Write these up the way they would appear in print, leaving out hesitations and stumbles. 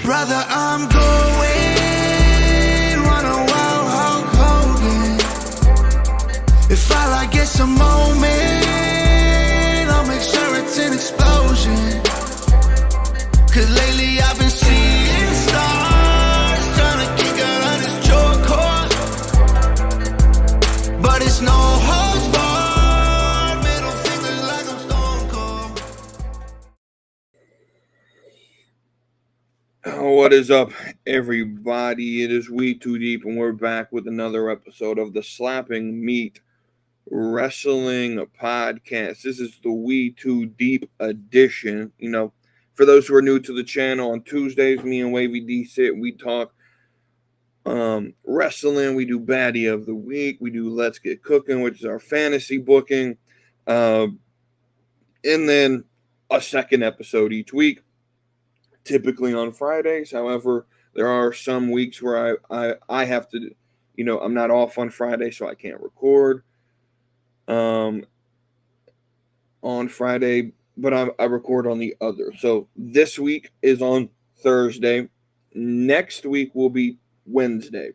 Brother, I'm going run a wild Hulk Hogan. If all I get's a moment, I'll make sure it's an explosion. Cause lately I've been seeing stars, trying to kick out on this chokehold. But it's no holds barred, middle fingers like I'm Stone Cold. What is up, everybody? It is WeTooDeep, and we're back with another episode of the Slapping Meat Wrestling Podcast. This is the WeTooDeep edition. You know, for those who are new to the channel, on Tuesdays, me and Wavy D sit, we talk wrestling. We do baddie of the week. We do Let's Get Cooking, which is our fantasy booking. And then a second episode each week, typically on Fridays. However, there are some weeks where I have to, you know, I'm not off on Friday, so I can't record on Friday, but I record on the other. So this week is on Thursday. Next week will be Wednesday.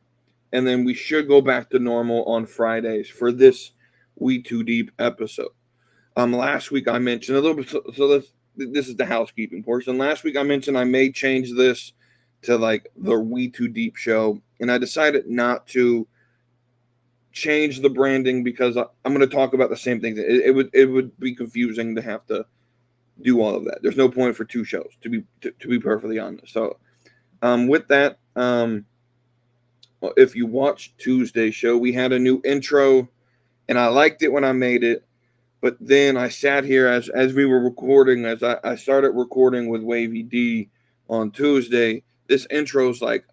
And then we should go back to normal on Fridays for this WeTooDeep episode. Last week I mentioned a little bit, so this is the housekeeping portion. Last week I mentioned I may change this to like the WeTooDeep show, and I decided not to change the branding because I'm going to talk about the same things. It would be confusing to have to do all of that. There's no point for two shows, to be perfectly honest. So with that, if you watched Tuesday's show, we had a new intro, and I liked it when I made it. But then I sat here as we were recording, as I started recording with Wavy D on Tuesday. This intro is like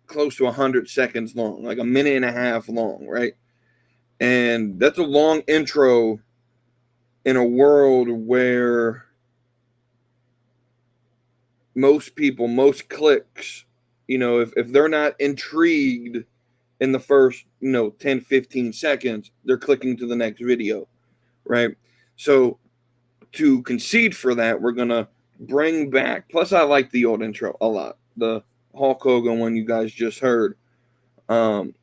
close to 100 seconds long, like a minute and a half long, right? And that's a long intro in a world where most people, most clicks, you know, if they're not intrigued in the first, 10, 15 seconds, they're clicking to the next video, right? So to concede for that, we're going to bring back, plus I like the old intro a lot, the Hulk Hogan one you guys just heard. I'm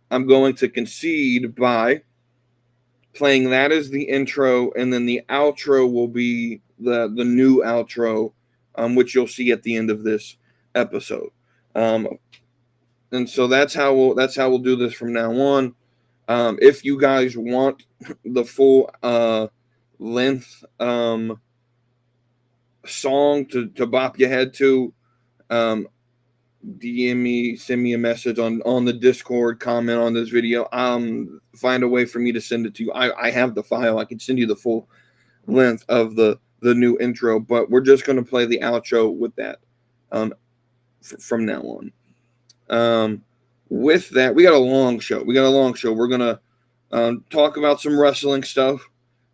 going to concede by playing that as the intro, and then the outro will be the new outro, which you'll see at the end of this episode. And so that's how we'll do this from now on. If you guys want the full length song to bop your head to, DM me, send me a message on the Discord, comment on this video. Find a way for me to send it to you. I have the file. I can send you the full length of the new intro, but we're just going to play the outro with that from now on. With that, we got a long show. We're going to talk about some wrestling stuff.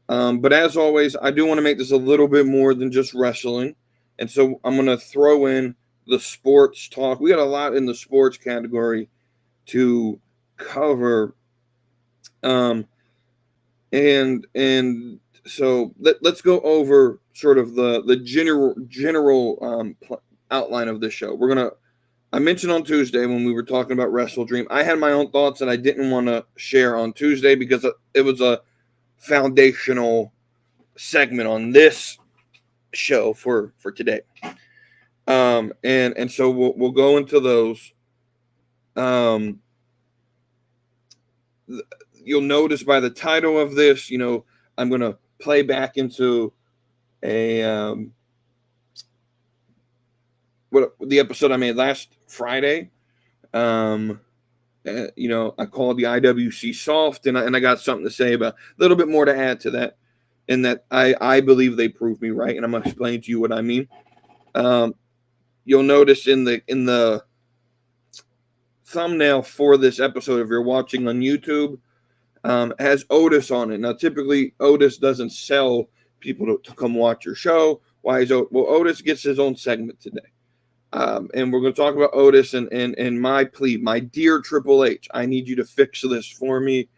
But as always, I do want to make this a little bit more than just wrestling. And so I'm going to throw in the sports talk. We got a lot in the sports category to cover. And so let's go over sort of the general outline of this show. I mentioned on Tuesday when we were talking about WrestleDream, I had my own thoughts that I didn't want to share on Tuesday because it was a foundational segment on this show for today. And so we'll go into those. You'll notice by the title of this, I'm going to play back into the episode I made last Friday. I called the IWC soft, and I got something to say about a little bit more to add to that, and that I believe they proved me right, and I'm going to explain to you what I mean. You'll notice in the thumbnail for this episode, if you're watching on YouTube, has Otis on it. Now, typically, Otis doesn't sell people to come watch your show. Why is Otis? Well, Otis gets his own segment today. And we're going to talk about Otis and my plea, my dear Triple H, I need you to fix this for me.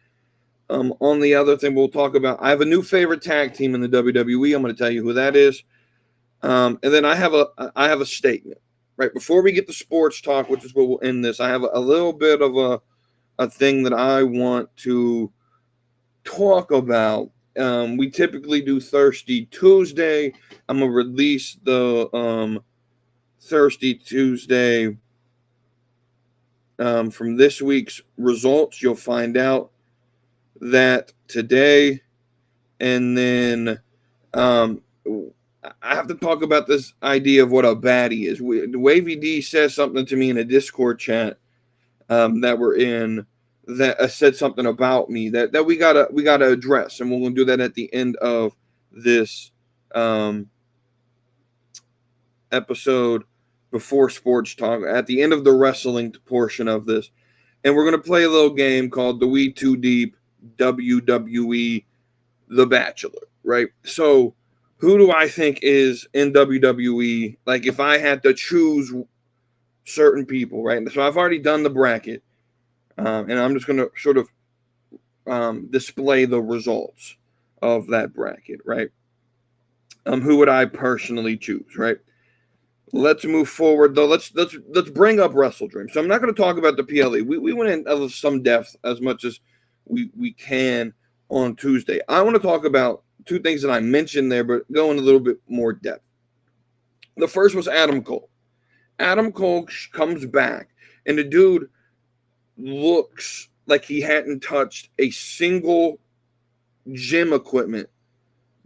On the other thing we'll talk about, I have a new favorite tag team in the WWE. I'm going to tell you who that is. And then I have a statement right before we get to sports talk, which is what we'll end this. I have a little bit of a thing that I want to talk about. We typically do Thirsty Tuesday. I'm gonna release the Thirsty Tuesday from this week's results. You'll find out that today, and then I have to talk about this idea of what a baddie is. Wavy D says something to me in a Discord chat that we're in that said something about me that we gotta address, and we're gonna do that at the end of this episode before sports talk, at the end of the wrestling portion of this, and we're gonna play a little game called the WeTooDeep WWE The Bachelor, right? So who do I think is in WWE? Like if I had to choose certain people, right? So I've already done the bracket, and I'm just going to sort of display the results of that bracket, right? Who would I personally choose, right? Let's move forward though. Let's bring up WrestleDream. So I'm not going to talk about the PLE. We went in some depth as much as we can on Tuesday. I want to talk about two things that I mentioned there, but go in a little bit more depth. The first was Adam Cole. Adam Cole comes back, and the dude looks like he hadn't touched a single gym equipment,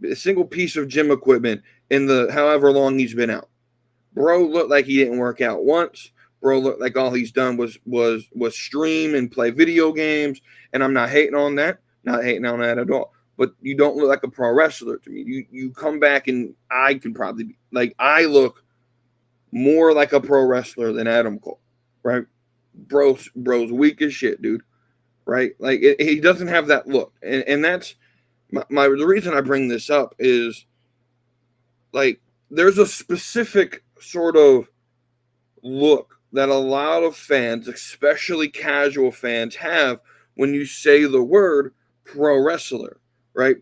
a single piece of gym equipment in the however long he's been out. Bro looked like he didn't work out once. Bro looked like all he's done was stream and play video games, and I'm not hating on that. Not hating on that at all. But you don't look like a pro wrestler to me. You come back, and I can probably be like, I look more like a pro wrestler than Adam Cole, right? Bro's weak as shit, dude, right? Like he doesn't have that look, and that's the reason I bring this up is like there's a specific sort of look that a lot of fans, especially casual fans, have when you say the word pro wrestler, right?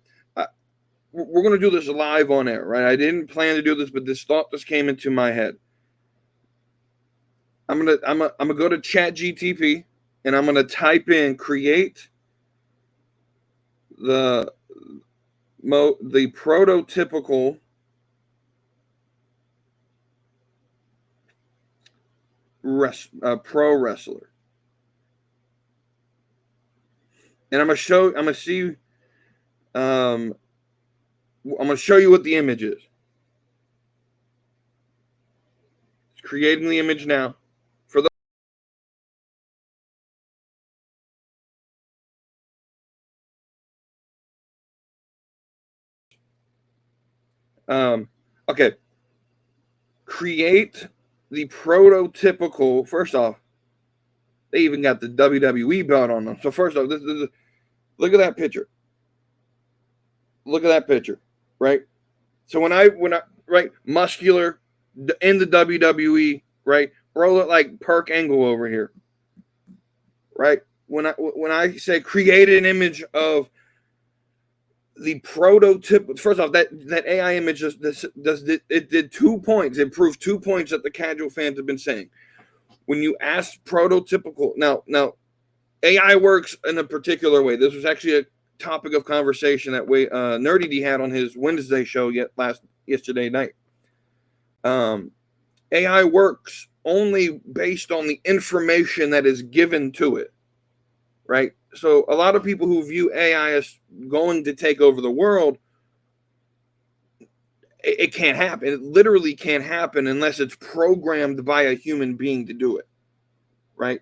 We're going to do this live on air, right? I didn't plan to do this, but this thought just came into my head. I'm gonna go to ChatGTP and I'm gonna type in create the prototypical pro wrestler, and I'm gonna show you what the image is. It's creating the image now. Okay. Create the prototypical. First off, they even got the WWE belt on them. So first off, look at that picture. Look at that picture, right? So when I right, muscular in the WWE, right? Bro look like Perk Angle over here, right? When I say create an image of the prototype, first off, that AI image it did 2 points. It proved 2 points that the casual fans have been saying. When you ask prototypical, now AI works in a particular way. This was actually a topic of conversation that Nerdy D had on his Wednesday show yesterday night. AI works only based on the information that is given to it, right? So a lot of people who view AI as going to take over the world, it can't happen. It literally can't happen unless it's programmed by a human being to do it, right?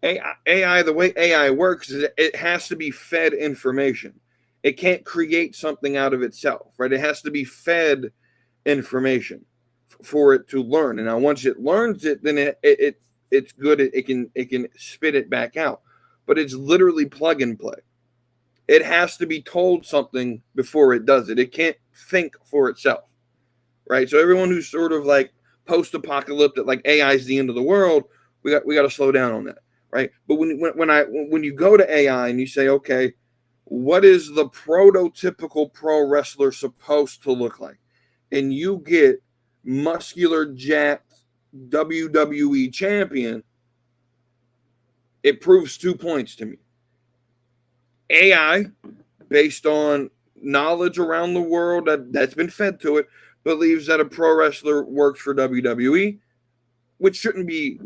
AI, the way AI works is it has to be fed information. It can't create something out of itself, right? It has to be fed information for it to learn. And now once it learns it, then it's good. It can spit it back out. But it's literally plug and play. It has to be told something before it does it. It can't think for itself, right? So everyone who's sort of like post-apocalyptic, like AI is the end of the world, we got to slow down on that, right? But when you go to AI and you say, okay, what is the prototypical pro wrestler supposed to look like? And you get muscular, jacked WWE champion, it proves 2 points to me. AI, based on knowledge around the world that's been fed to it, believes that a pro wrestler works for WWE, which shouldn't be,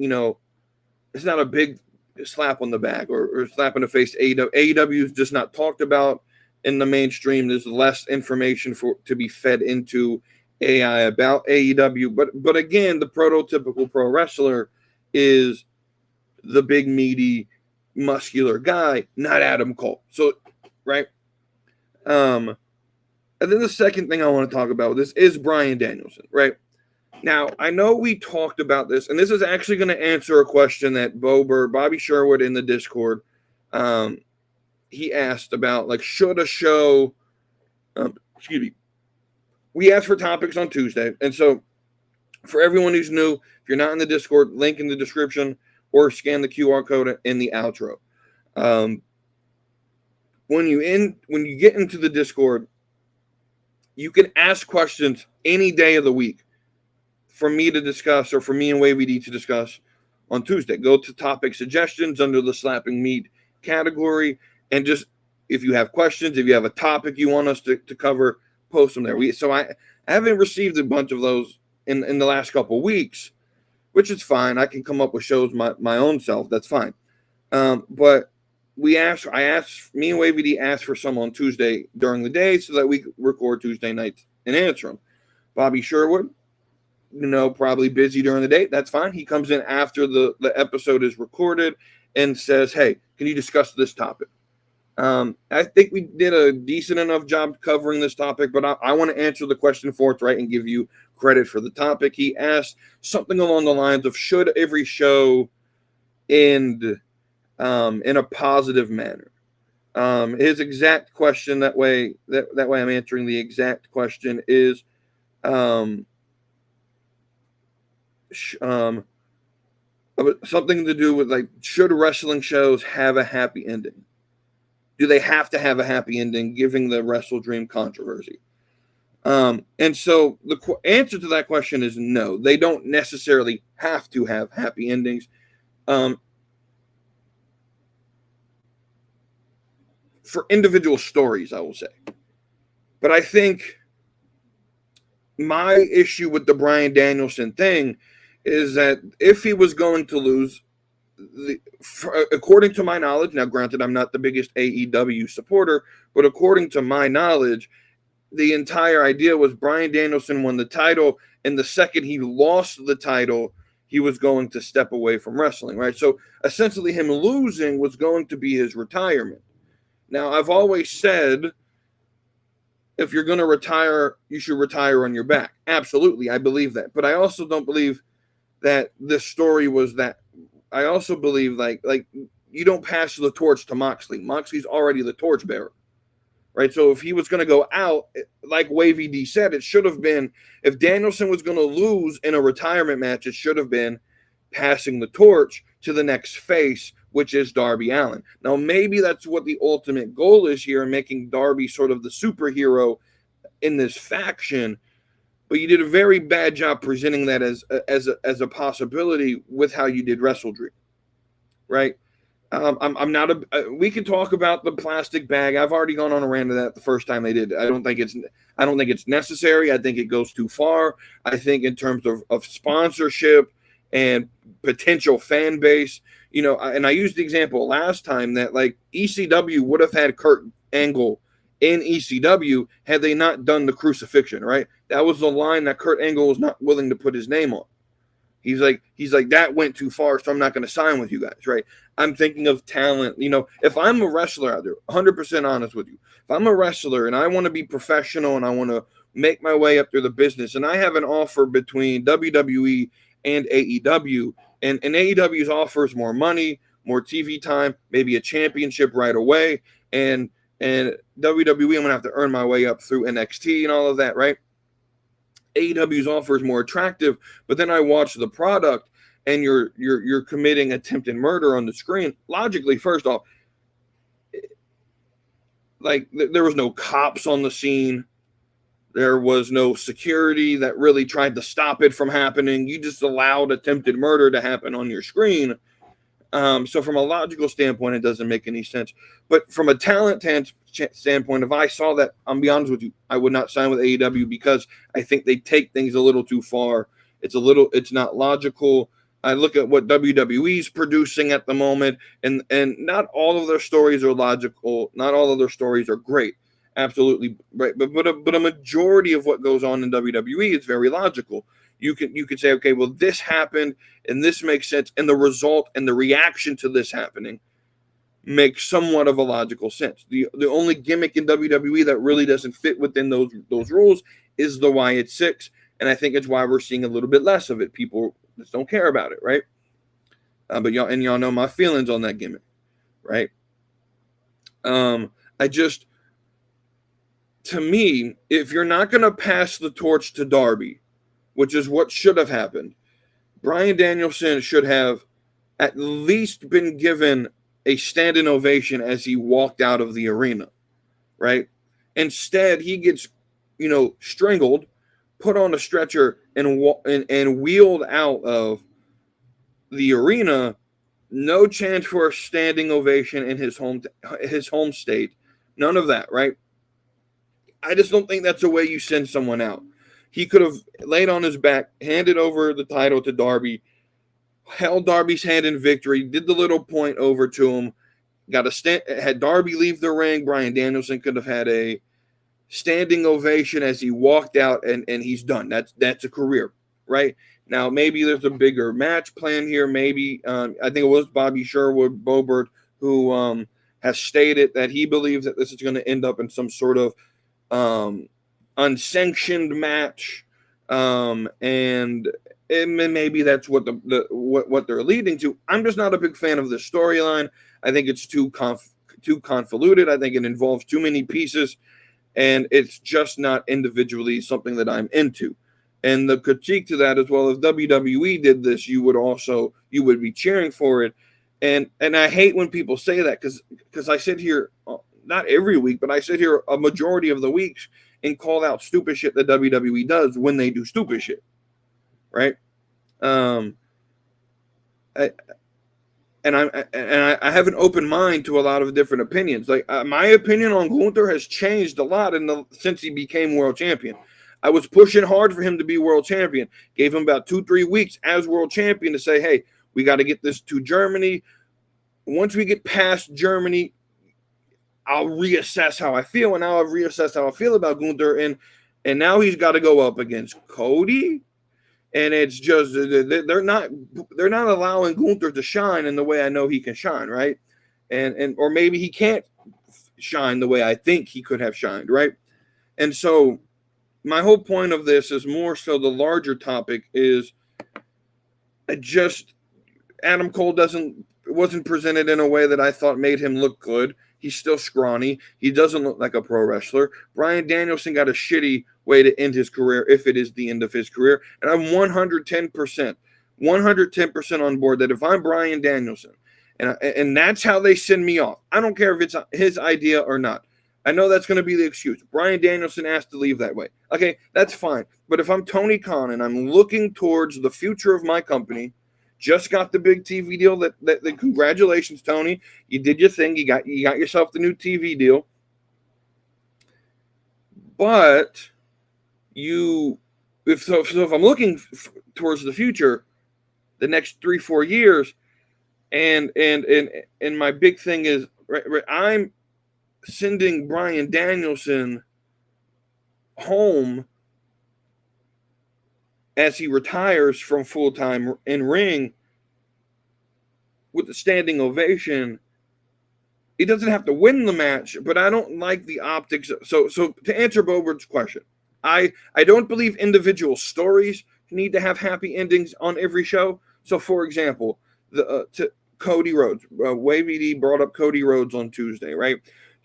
it's not a big slap on the back or slap in the face. AEW is just not talked about in the mainstream. There's less information to be fed into AI about AEW. But again, the prototypical pro wrestler is the big, meaty, muscular guy, not Adam Cole. So, right? And then the second thing I want to talk about with this is Bryan Danielson, right? Now, I know we talked about this, and this is actually going to answer a question that Bobby Sherwood in the Discord, he asked about, like, should a show, we asked for topics on Tuesday, and so for everyone who's new, if you're not in the Discord, link in the description, or scan the QR code in the outro. When you get into the Discord, you can ask questions any day of the week for me to discuss, or for me and WeTooDeep to discuss on Tuesday. Go to topic suggestions under the slapping meat category, and just, if you have questions, if you have a topic you want us to cover, post them there. I haven't received a bunch of those in the last couple of weeks, which is fine. I can come up with shows my own self. That's fine. But me and WeTooDeep asked for some on Tuesday during the day so that we could record Tuesday nights and answer them. Bobby Sherwood, probably busy during the day. That's fine. He comes in after the episode is recorded and says, hey, can you discuss this topic? I think we did a decent enough job covering this topic, but I want to answer the question forthright and give you credit for the topic. He asked something along the lines of, should every show end in a positive manner? His exact question, that way I'm answering the exact question, is something to do with, like, should wrestling shows have a happy ending? Do they have to have a happy ending, given the WrestleDream controversy? And so the answer to that question is no. They don't necessarily have to have happy endings. For individual stories, I will say. But I think my issue with the Bryan Danielson thing is that if he was going to lose, according to my knowledge, now granted, I'm not the biggest AEW supporter, but according to my knowledge, the entire idea was Bryan Danielson won the title, and the second he lost the title, he was going to step away from wrestling, right? So essentially him losing was going to be his retirement. Now, I've always said, if you're going to retire, you should retire on your back. Absolutely, I believe that. But I also don't believe that this story was that. I also believe, like you don't pass the torch to Moxley. Moxley's already the torchbearer, right? So if he was going to go out, like WeTooDeep said, it should have been, if Danielson was going to lose in a retirement match, it should have been passing the torch to the next face, which is Darby Allin. Now, maybe that's what the ultimate goal is here, making Darby sort of the superhero in this faction. But you did a very bad job presenting that as a possibility with how you did WrestleDream, right? I'm not we can talk about the plastic bag. I've already gone on a rant of that the first time they did. I don't think it's necessary. I think it goes too far. I think in terms of sponsorship and potential fan base, and I used the example last time that, like, ECW would have had Kurt Angle in ECW had they not done the crucifixion, right? That was the line that Kurt Angle was not willing to put his name on. He's like, that went too far, so I'm not going to sign with you guys, right? I'm thinking of talent. If I'm a wrestler out there, 100% honest with you, if I'm a wrestler and I want to be professional and I want to make my way up through the business, and I have an offer between WWE and AEW, and AEW's offers more money, more TV time, maybe a championship right away, and WWE, I'm going to have to earn my way up through NXT and all of that, right? AEW's offer is more attractive, but then I watch the product and you're committing attempted murder on the screen. Logically, first off, like, there was no cops on the scene. There was no security that really tried to stop it from happening. You just allowed attempted murder to happen on your screen. So from a logical standpoint, it doesn't make any sense. But from a talent standpoint, if I saw that, I'll be honest with you, I would not sign with AEW because I think they take things a little too far. It's not logical. I look at what WWE's producing at the moment, and not all of their stories are logical. Not all of their stories are great. Absolutely right. But a majority of what goes on in WWE is very logical. You could say, okay, well, this happened and this makes sense, and the result and the reaction to this happening makes somewhat of a logical sense. The only gimmick in WWE that really doesn't fit within those rules is the Wyatt Six, and I think it's why we're seeing a little bit less of it. People just don't care about it, right? But y'all know my feelings on that gimmick, right? To me, if you're not going to pass the torch to Darby, which is what should have happened, Bryan Danielson should have at least been given a standing ovation as he walked out of the arena, right? Instead, he gets, strangled, put on a stretcher, and wheeled out of the arena. No chance for a standing ovation in his home state. None of that, right? I just don't think that's the way you send someone out. He could have laid on his back, handed over the title to Darby, held Darby's hand in victory, did the little point over to him, had Darby leave the ring. Bryan Danielson could have had a standing ovation as he walked out, and he's done. That's a career, right? Now, maybe there's a bigger match plan here. Maybe, I think it was Bobby Sherwood Bobert who has stated that he believes that this is going to end up in some sort of unsanctioned match, and maybe that's what what they're leading to. I'm just not a big fan of the storyline. I think it's too convoluted. I think it involves too many pieces, and it's just not individually something that I'm into. And the critique to that as well, if WWE did this, you would be cheering for it. And I hate when people say that because I sit here, not every week, but I sit here a majority of the weeks and call out stupid shit that WWE does when they do stupid shit, right? I have an open mind to a lot of different opinions. Like my opinion on Gunther has changed a lot since he became world champion. I was pushing hard for him to be world champion. Gave him about 2-3 weeks as world champion to say, hey, we got to get this to Germany. Once we get past Germany, I'll reassess how I feel. And now I've reassessed how I feel about Gunther. And now he's got to go up against Cody. And it's just they're not allowing Gunther to shine in the way I know he can shine, right? And or maybe he can't shine the way I think he could have shined, right? And so my whole point of this is more so the larger topic is Adam Cole wasn't presented in a way that I thought made him look good. He's still scrawny. He doesn't look like a pro wrestler. Bryan Danielson got a shitty way to end his career, if it is the end of his career. And I'm 110% on board that if I'm Bryan Danielson, and that's how they send me off. I don't care if it's his idea or not. I know that's going to be the excuse. Bryan Danielson asked to leave that way. Okay, that's fine. But if I'm Tony Khan and I'm looking towards the future of my company, just got the big TV deal. That congratulations, Tony. You did your thing. You got yourself the new TV deal. But if I'm looking towards the future, the next 3-4 years, and my big thing is right, I'm sending Bryan Danielson home as he retires from full-time in ring with a standing ovation. He doesn't have to win the match, but I don't like the optics. So to answer Bobert's question, I don't believe individual stories need to have happy endings on every show. So, for example, Cody Rhodes. Wavy D brought up Cody Rhodes on Tuesday, right?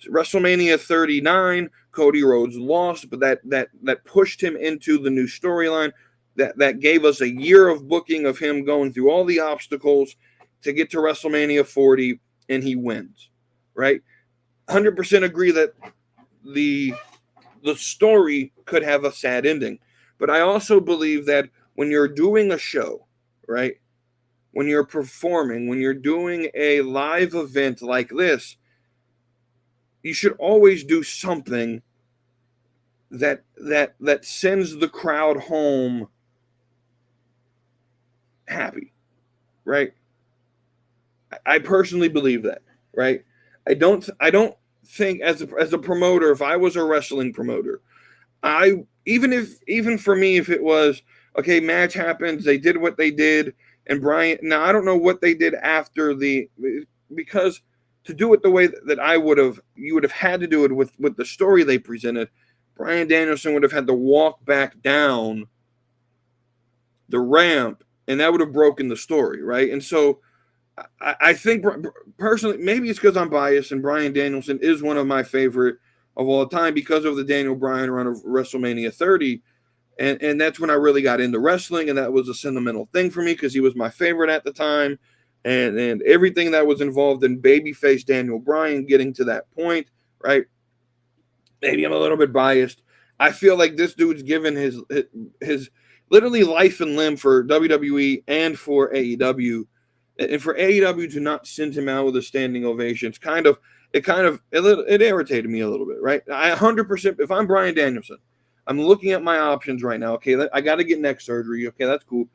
WrestleMania 39, Cody Rhodes lost, but that pushed him into the new storyline. That gave us a year of booking of him going through all the obstacles to get to WrestleMania 40, and he wins, right? 100% agree that the the story could have a sad ending. But I also believe that when you're doing a show, right, when you're performing, when you're doing a live event like this, you should always do something that sends the crowd home happy, right? I personally believe that, right? I don't think as a promoter, if I was a wrestling promoter, even for me, if it was okay, match happens, they did what they did, and Brian. Now I don't know what they did after because to do it the way that you would have had to do it with the story they presented. Bryan Danielson would have had to walk back down the ramp, and that would have broken the story, right? And so I think personally, maybe it's because I'm biased, and Bryan Danielson is one of my favorite of all time because of the Daniel Bryan run of WrestleMania 30. And that's when I really got into wrestling, and that was a sentimental thing for me because he was my favorite at the time. And everything that was involved in babyface Daniel Bryan getting to that point, right? Maybe I'm a little bit biased. I feel like this dude's given his literally life and limb for WWE and for AEW. And for AEW to not send him out with a standing ovation, it irritated me a little bit, right? I 100%, if I'm Bryan Danielson, I'm looking at my options right now. Okay, I got to get neck surgery. Okay, that's cool.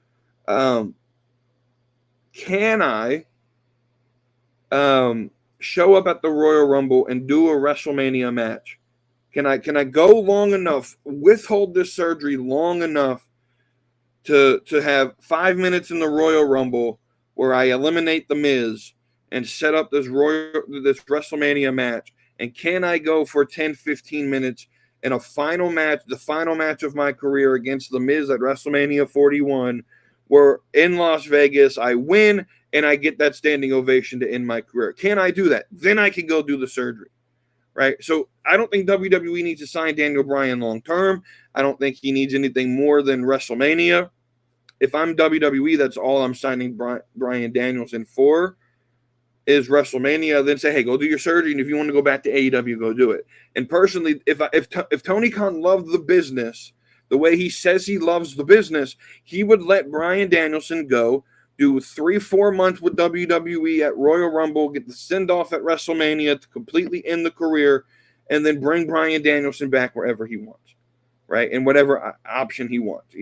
Can I show up at the Royal Rumble and do a WrestleMania match? Can I go long enough, withhold this surgery long enough to have 5 minutes in the Royal Rumble where I eliminate The Miz and set up this WrestleMania match? And can I go for 10, 15 minutes in a final match, the final match of my career against The Miz at WrestleMania 41, where in Las Vegas I win and I get that standing ovation to end my career? Can I do that? Then I can go do the surgery, right? So I don't think WWE needs to sign Daniel Bryan long term. I don't think he needs anything more than WrestleMania. If I'm WWE, that's all I'm signing Bryan Danielson for is WrestleMania. Then say, hey, go do your surgery, and if you want to go back to AEW, go do it. And personally, if Tony Khan loved the business the way he says he loves the business, he would let Bryan Danielson go, do 3-4 months with WWE at Royal Rumble, get the send-off at WrestleMania to completely end the career, and then bring Bryan Danielson back wherever he wants, right? And whatever option he wants.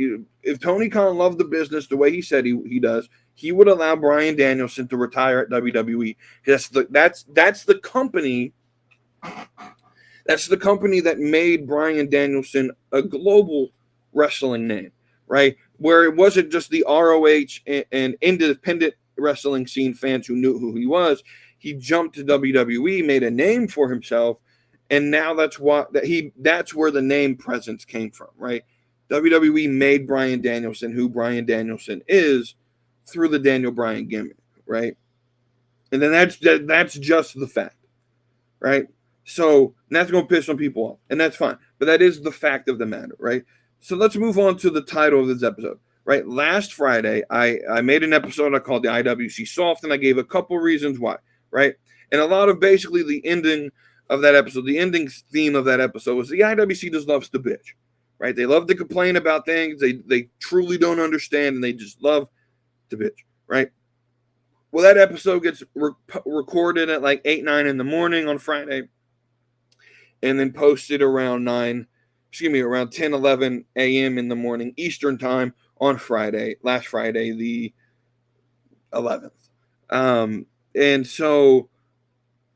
If Tony Khan loved the business the way he said he does, he would allow Bryan Danielson to retire at WWE. That's the company. That's the company that made Bryan Danielson a global wrestling name, right? Where it wasn't just the ROH and independent wrestling scene fans who knew who he was. He jumped to WWE, made a name for himself, and now that's where the name presence came from, right? WWE made Bryan Danielson who Bryan Danielson is through the Daniel Bryan gimmick, right? And then that's just the fact, right? So that's going to piss some people off, and that's fine. But that is the fact of the matter, right? So let's move on to the title of this episode, right? Last Friday, I made an episode I called the IWC Soft, and I gave a couple reasons why, right? And a lot of basically the ending of that episode, the ending theme of that episode was the IWC just loves to bitch, right? They love to complain about things they truly don't understand, and they just love to bitch, right? Well, that episode gets recorded at like 8, 9 in the morning on Friday, and then posted around 10, 11 a.m. in the morning Eastern time on last Friday, the 11th. And so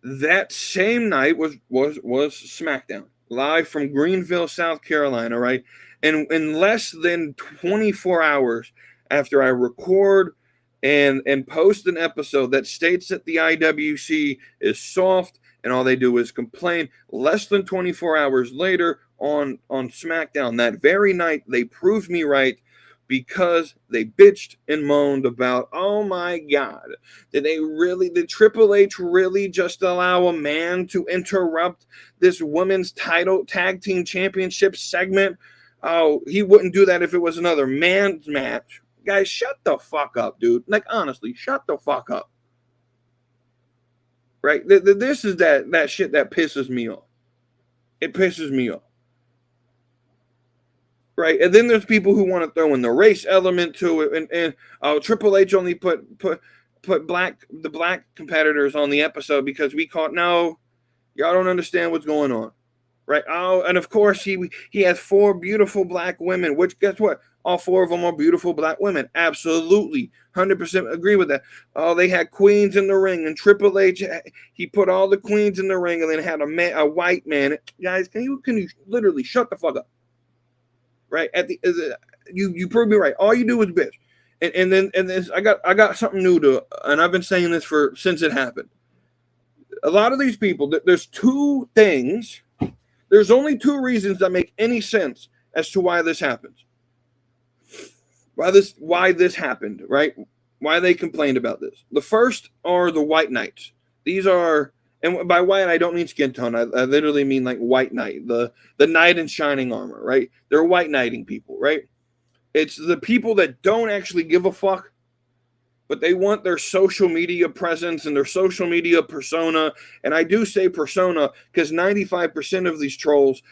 that same night was SmackDown live from Greenville, South Carolina, right? And in less than 24 hours after I record and post an episode that states that the IWC is soft and all they do is complain, less than 24 hours later on SmackDown that very night, they proved me right because they bitched and moaned about, oh my God, did Triple H really just allow a man to interrupt this women's title tag team championship segment? Oh, he wouldn't do that if it was another man's match. Guys, shut the fuck up, dude. Like, honestly, shut the fuck up. Right? This is that shit that pisses me off. It pisses me off. right? And then there's people who want to throw in the race element to it, and Triple H only put the black competitors on the episode because we caught no, y'all don't understand what's going on, right? Oh, and of course he has 4 beautiful black women, which guess what? All 4 of them are beautiful black women. Absolutely, 100% agree with that. Oh, they had queens in the ring, and Triple H, he put all the queens in the ring, and then had a white man. Guys, can you literally shut the fuck up? Right you prove me right. All you do is bitch, and then I got something new and I've been saying this since it happened. A lot of these people, there's 2 things. There's only 2 reasons that make any sense as to why this happens. Why this happened, right? Why they complained about this. The first are the white knights. These are, and by white I don't mean skin tone. I literally mean like white knight, the knight in shining armor, right? They're white knighting people, right? It's the people that don't actually give a fuck, but they want their social media presence and their social media persona. And I do say persona because 95% of these trolls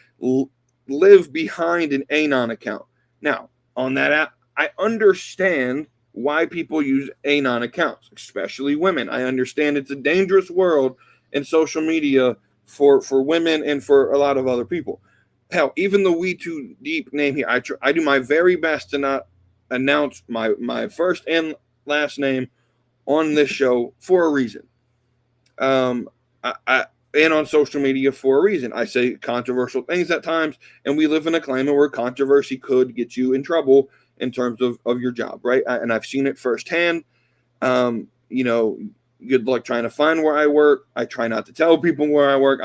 live behind an Anon account. Now, on that app, I understand why people use Anon accounts, especially women. I understand it's a dangerous world in social media for women and for a lot of other people. Hell, even the WeTooDeep name here, I do my very best to not announce my first and last name on this show for a reason. And on social media for a reason. I say controversial things at times, and we live in a climate where controversy could get you in trouble in terms of your job, right? And I've seen it firsthand. Good luck trying to find where I work. I try not to tell people where I work.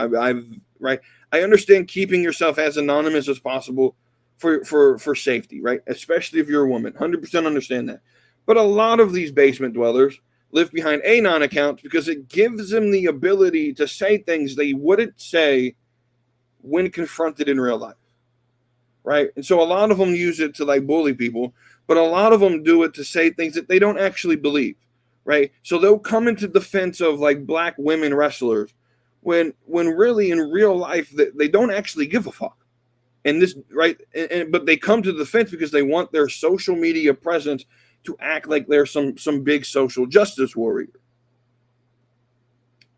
I understand keeping yourself as anonymous as possible for safety, right? Especially if you're a woman. 100% understand that. But a lot of these basement dwellers live behind Anon accounts because it gives them the ability to say things they wouldn't say when confronted in real life, right? And so a lot of them use it to like bully people, but a lot of them do it to say things that they don't actually believe, right? So they'll come into defense of like black women wrestlers when really in real life they don't actually give a fuck. And this, right? But they come to the defense because they want their social media presence to act like they're some big social justice warrior.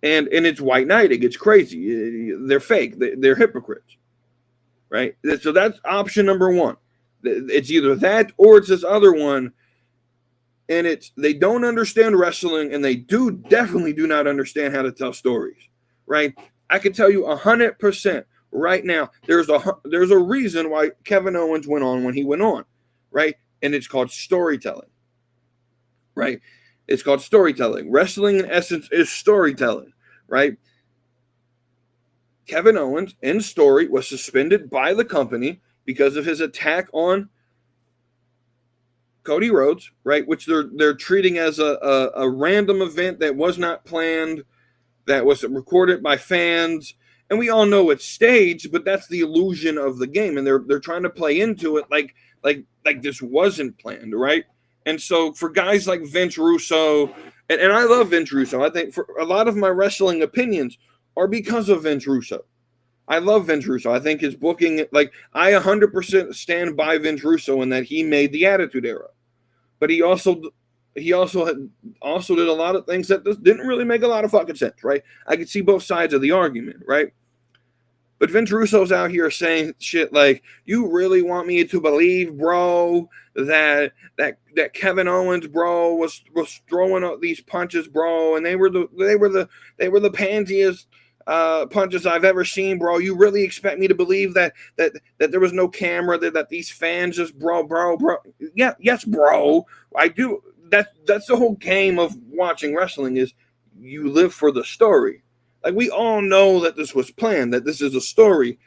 And it's white knight. It gets crazy. They're fake. They're hypocrites, right? So that's option number 1. It's either that or it's this other one. And it's they don't understand wrestling, and they definitely do not understand how to tell stories, right? I can tell you 100% right now. There's a reason why Kevin Owens went on when he went on, right? And it's called storytelling. Right? It's called storytelling. Wrestling, in essence, is storytelling, right? Kevin Owens, in story, was suspended by the company because of his attack on Cody Rhodes, right? Which they're treating as a random event that was not planned, that was recorded by fans, and we all know it's staged, but that's the illusion of the game, and they're trying to play into it like this wasn't planned, right? And so for guys like Vince Russo, and I love Vince Russo. I think for a lot of my wrestling opinions are because of Vince Russo. I love Vince Russo. I think his booking, like I 100% stand by Vince Russo in that he made the Attitude Era. But he also did a lot of things that didn't really make a lot of fucking sense, right? I could see both sides of the argument, right? But Vince Russo's out here saying shit like, "You really want me to believe, bro, that Kevin Owens, bro, was throwing out these punches, bro, and they were the pansiest punches I've ever seen, bro. You really expect me to believe that there was no camera, that these fans just bro? Yeah, yes, bro. I do. That's the whole game of watching wrestling is you live for the story." Like, we all know that this was planned, that this is a story.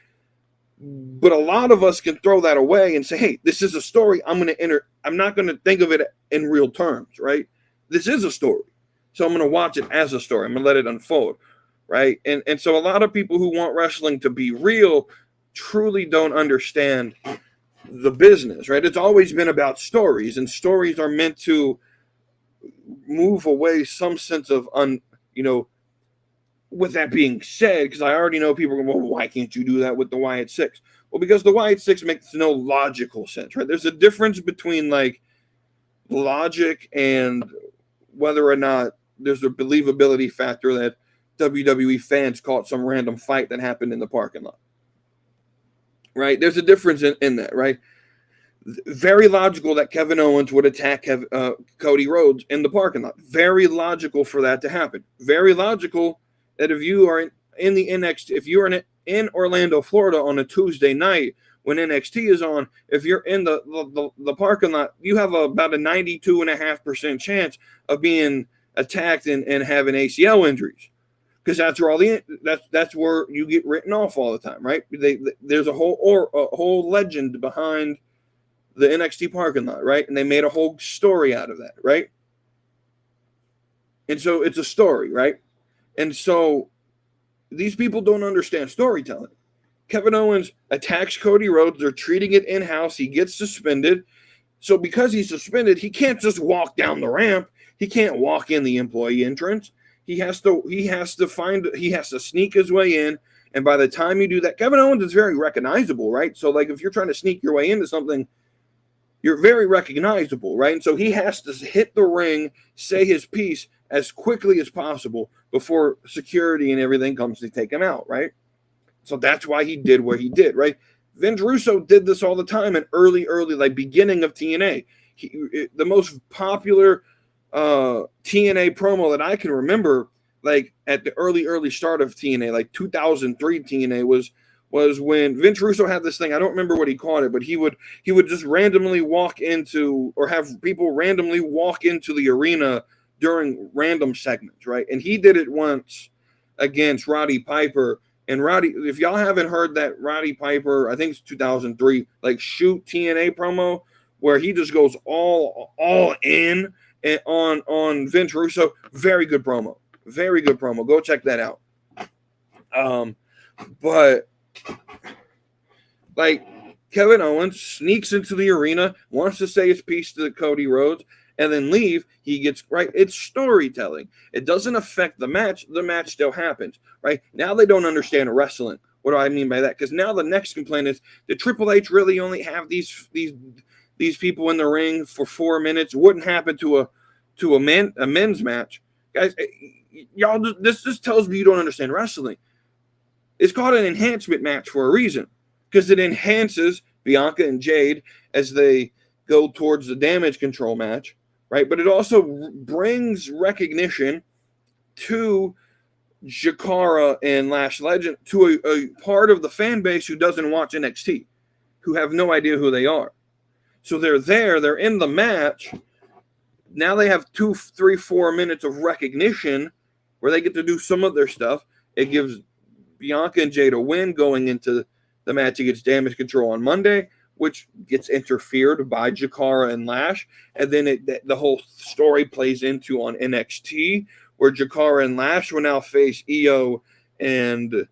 But a lot of us can throw that away and say, hey, this is a story. I'm not going to think of it in real terms, right? This is a story. So I'm going to watch it as a story. I'm going to let it unfold, right? And so a lot of people who want wrestling to be real truly don't understand the business, right? It's always been about stories, and stories are meant to move away some sense of, with that being said, because I already know people are going, well, why can't you do that with the Wyatt Six? Well, because the white six makes no logical sense, right? There's a difference between like logic and whether or not there's a believability factor that WWE fans caught some random fight that happened in the parking lot, right? There's a difference in that, right? Very logical that Kevin Owens would attack Cody Rhodes in the parking lot. Very logical for that to happen. Very logical that if you are in the NXT, if you're in Orlando, Florida on a Tuesday night when NXT is on, if you're in the parking lot, you have about a 92.5% chance of being attacked and having ACL injuries, because that's where that's where you get written off all the time, right? There's a whole legend behind the NXT parking lot, right? And they made a whole story out of that, right? And so it's a story, right? And so these people don't understand storytelling. Kevin Owens attacks Cody Rhodes. They're treating it in-house. He gets suspended. So because he's suspended, he can't just walk down the ramp. He can't walk in the employee entrance. He has to sneak his way in. And by the time you do that, Kevin Owens is very recognizable, right? So like if you're trying to sneak your way into something, you're very recognizable, right? And so he has to hit the ring, say his piece as quickly as possible before security and everything comes to take him out, right? So that's why he did what he did, right? Vince Russo did this all the time in early, like beginning of TNA. The most popular TNA promo that I can remember, like at the early start of TNA, like 2003 TNA was when Vince Russo had this thing. I don't remember what he called it, but he would just randomly walk into, or have people randomly walk into the arena during random segments, right? And he did it once against Roddy Piper. And Roddy, if y'all haven't heard that Roddy Piper, I think it's 2003, like shoot TNA promo, where he just goes all in on Vince Russo, very good promo. Very good promo. Go check that out. But like Kevin Owens sneaks into the arena, wants to say his piece to Cody Rhodes, and then leave. He gets right. It's storytelling. It doesn't affect the match. The match still happens, right? Now they don't understand wrestling. What do I mean by that? Because now the next complaint is, did Triple H really only have these people in the ring for 4 minutes? It wouldn't happen to a men's match, guys. Y'all, this just tells me you don't understand wrestling. It's called an enhancement match for a reason, because it enhances Bianca and Jade as they go towards the damage control match, right? But it also brings recognition to Jakara and Lash Legend, to a part of the fan base who doesn't watch NXT, who have no idea who they are. So they're there, they're in the match. Now they have 2, 3, 4 minutes of recognition where they get to do some of their stuff. It gives Bianca and Jade a win going into the match against Damage Control on Monday, which gets interfered by Jakara and Lash. And then the whole story plays into on NXT, where Jakara and Lash will now face Io and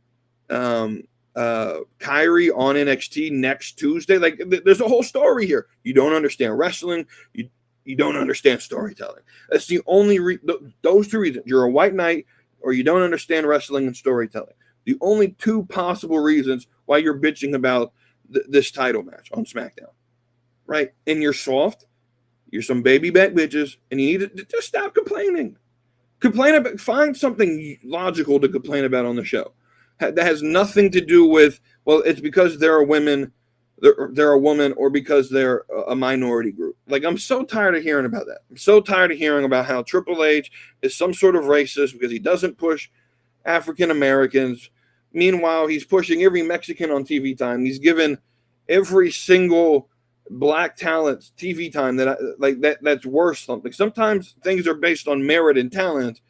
Kyrie on NXT next Tuesday. Like, there's a whole story here. You don't understand wrestling. You don't understand storytelling. That's the only those two reasons. You're a white knight, or you don't understand wrestling and storytelling. The only two possible reasons why you're bitching about this title match on SmackDown, right? And you're soft. You're some baby back bitches, and you need to just stop complaining. Find something logical to complain about on the show. That has nothing to do with, well, it's because they're a woman, they're a woman, or because they're a minority group. Like, I'm so tired of hearing about that. I'm so tired of hearing about how Triple H is some sort of racist because he doesn't push African Americans. Meanwhile, he's pushing every Mexican on TV time. He's given every single black talent TV time that's worth something. Sometimes things are based on merit and talent,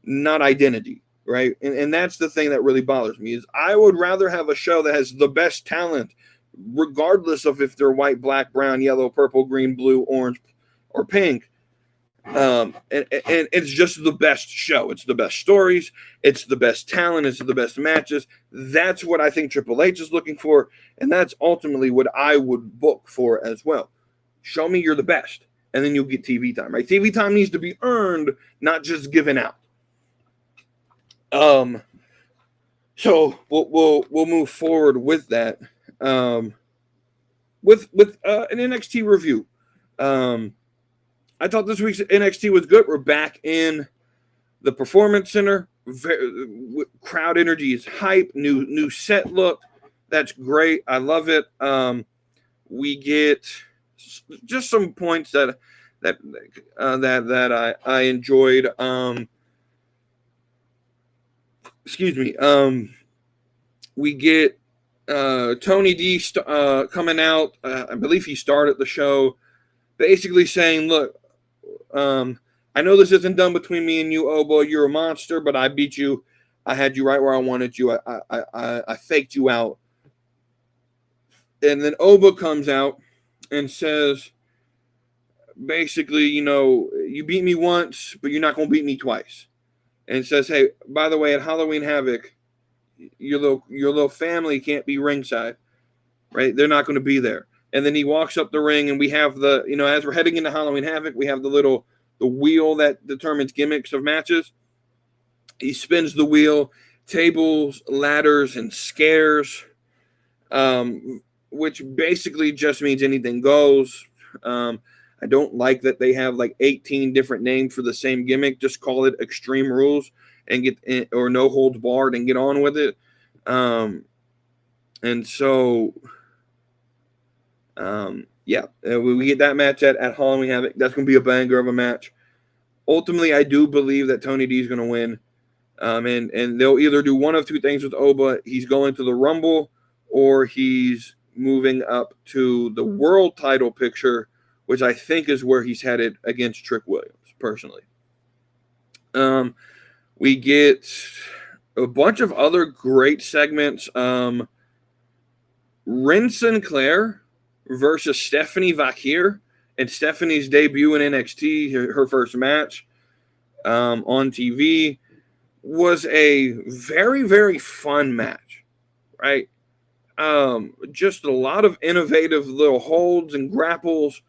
not identity, right? And that's the thing that really bothers me, is I would rather have a show that has the best talent, regardless of if they're white, black, brown, yellow, purple, green, blue, orange, or pink. And it's just the best show. It's the best stories. It's the best talent. It's the best matches. That's what I think Triple H is looking for, and that's ultimately what I would book for as well. Show me you're the best, and then you'll get TV time, right? TV time needs to be earned, not just given out. So we'll move forward with that. with an NXT review. I thought this week's NXT was good. We're back in the Performance Center. Crowd energy is hype. New set look. That's great. I love it. We get just some points that I enjoyed. Excuse me. We get Tony D coming out. I believe he started the show, basically saying, "Look, I know this isn't done between me and you, Oba. You're a monster, but I beat you. I had you right where I wanted you. I faked you out." And then Oba comes out and says, basically, you beat me once, but you're not going to beat me twice. And says, "Hey, by the way, at Halloween Havoc, your little family can't be ringside, right? They're not going to be there." And then he walks up the ring, and we have as we're heading into Halloween Havoc, we have the wheel that determines gimmicks of matches. He spins the wheel, tables, ladders, and scares, which basically just means anything goes. I don't like that they have like 18 different names for the same gimmick. Just call it Extreme Rules or No Holds Barred and get on with it. And so, we get that match at Halloween Havoc. That's going to be a banger of a match. Ultimately, I do believe that Tony D is going to win. And they'll either do one of two things with Oba. He's going to the Rumble, or he's moving up to the world title picture, which I think is where he's headed against Trick Williams, personally. We get a bunch of other great segments. Ren Sinclair versus Stephanie Vakir, and Stephanie's debut in NXT, her first match on TV, was a very, very fun match, right? Just a lot of innovative little holds and grapples.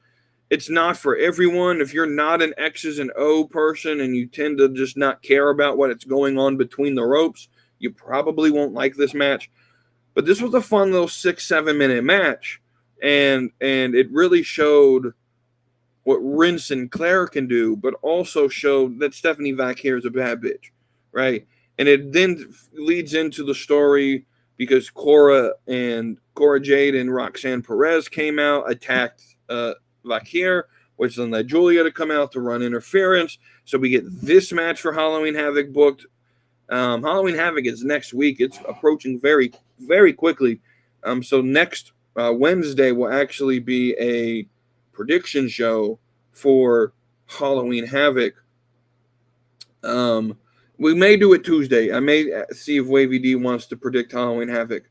It's not for everyone. If you're not an X's and O person and you tend to just not care about what's going on between the ropes, you probably won't like this match. But this was a fun little 6-7 minute match, and it really showed what Ren Sinclair can do, but also showed that Stephanie Vakir is a bad bitch, right? And it then leads into the story because Cora Jade and Roxanne Perez came out, attacked Vakir, which then led Julia to come out to run interference. So we get this match for Halloween Havoc booked. Halloween Havoc is next week. It's approaching very, very quickly. So next Wednesday will actually be a prediction show for Halloween Havoc. We may do it Tuesday. I may see if Wavy D wants to predict Halloween Havoc.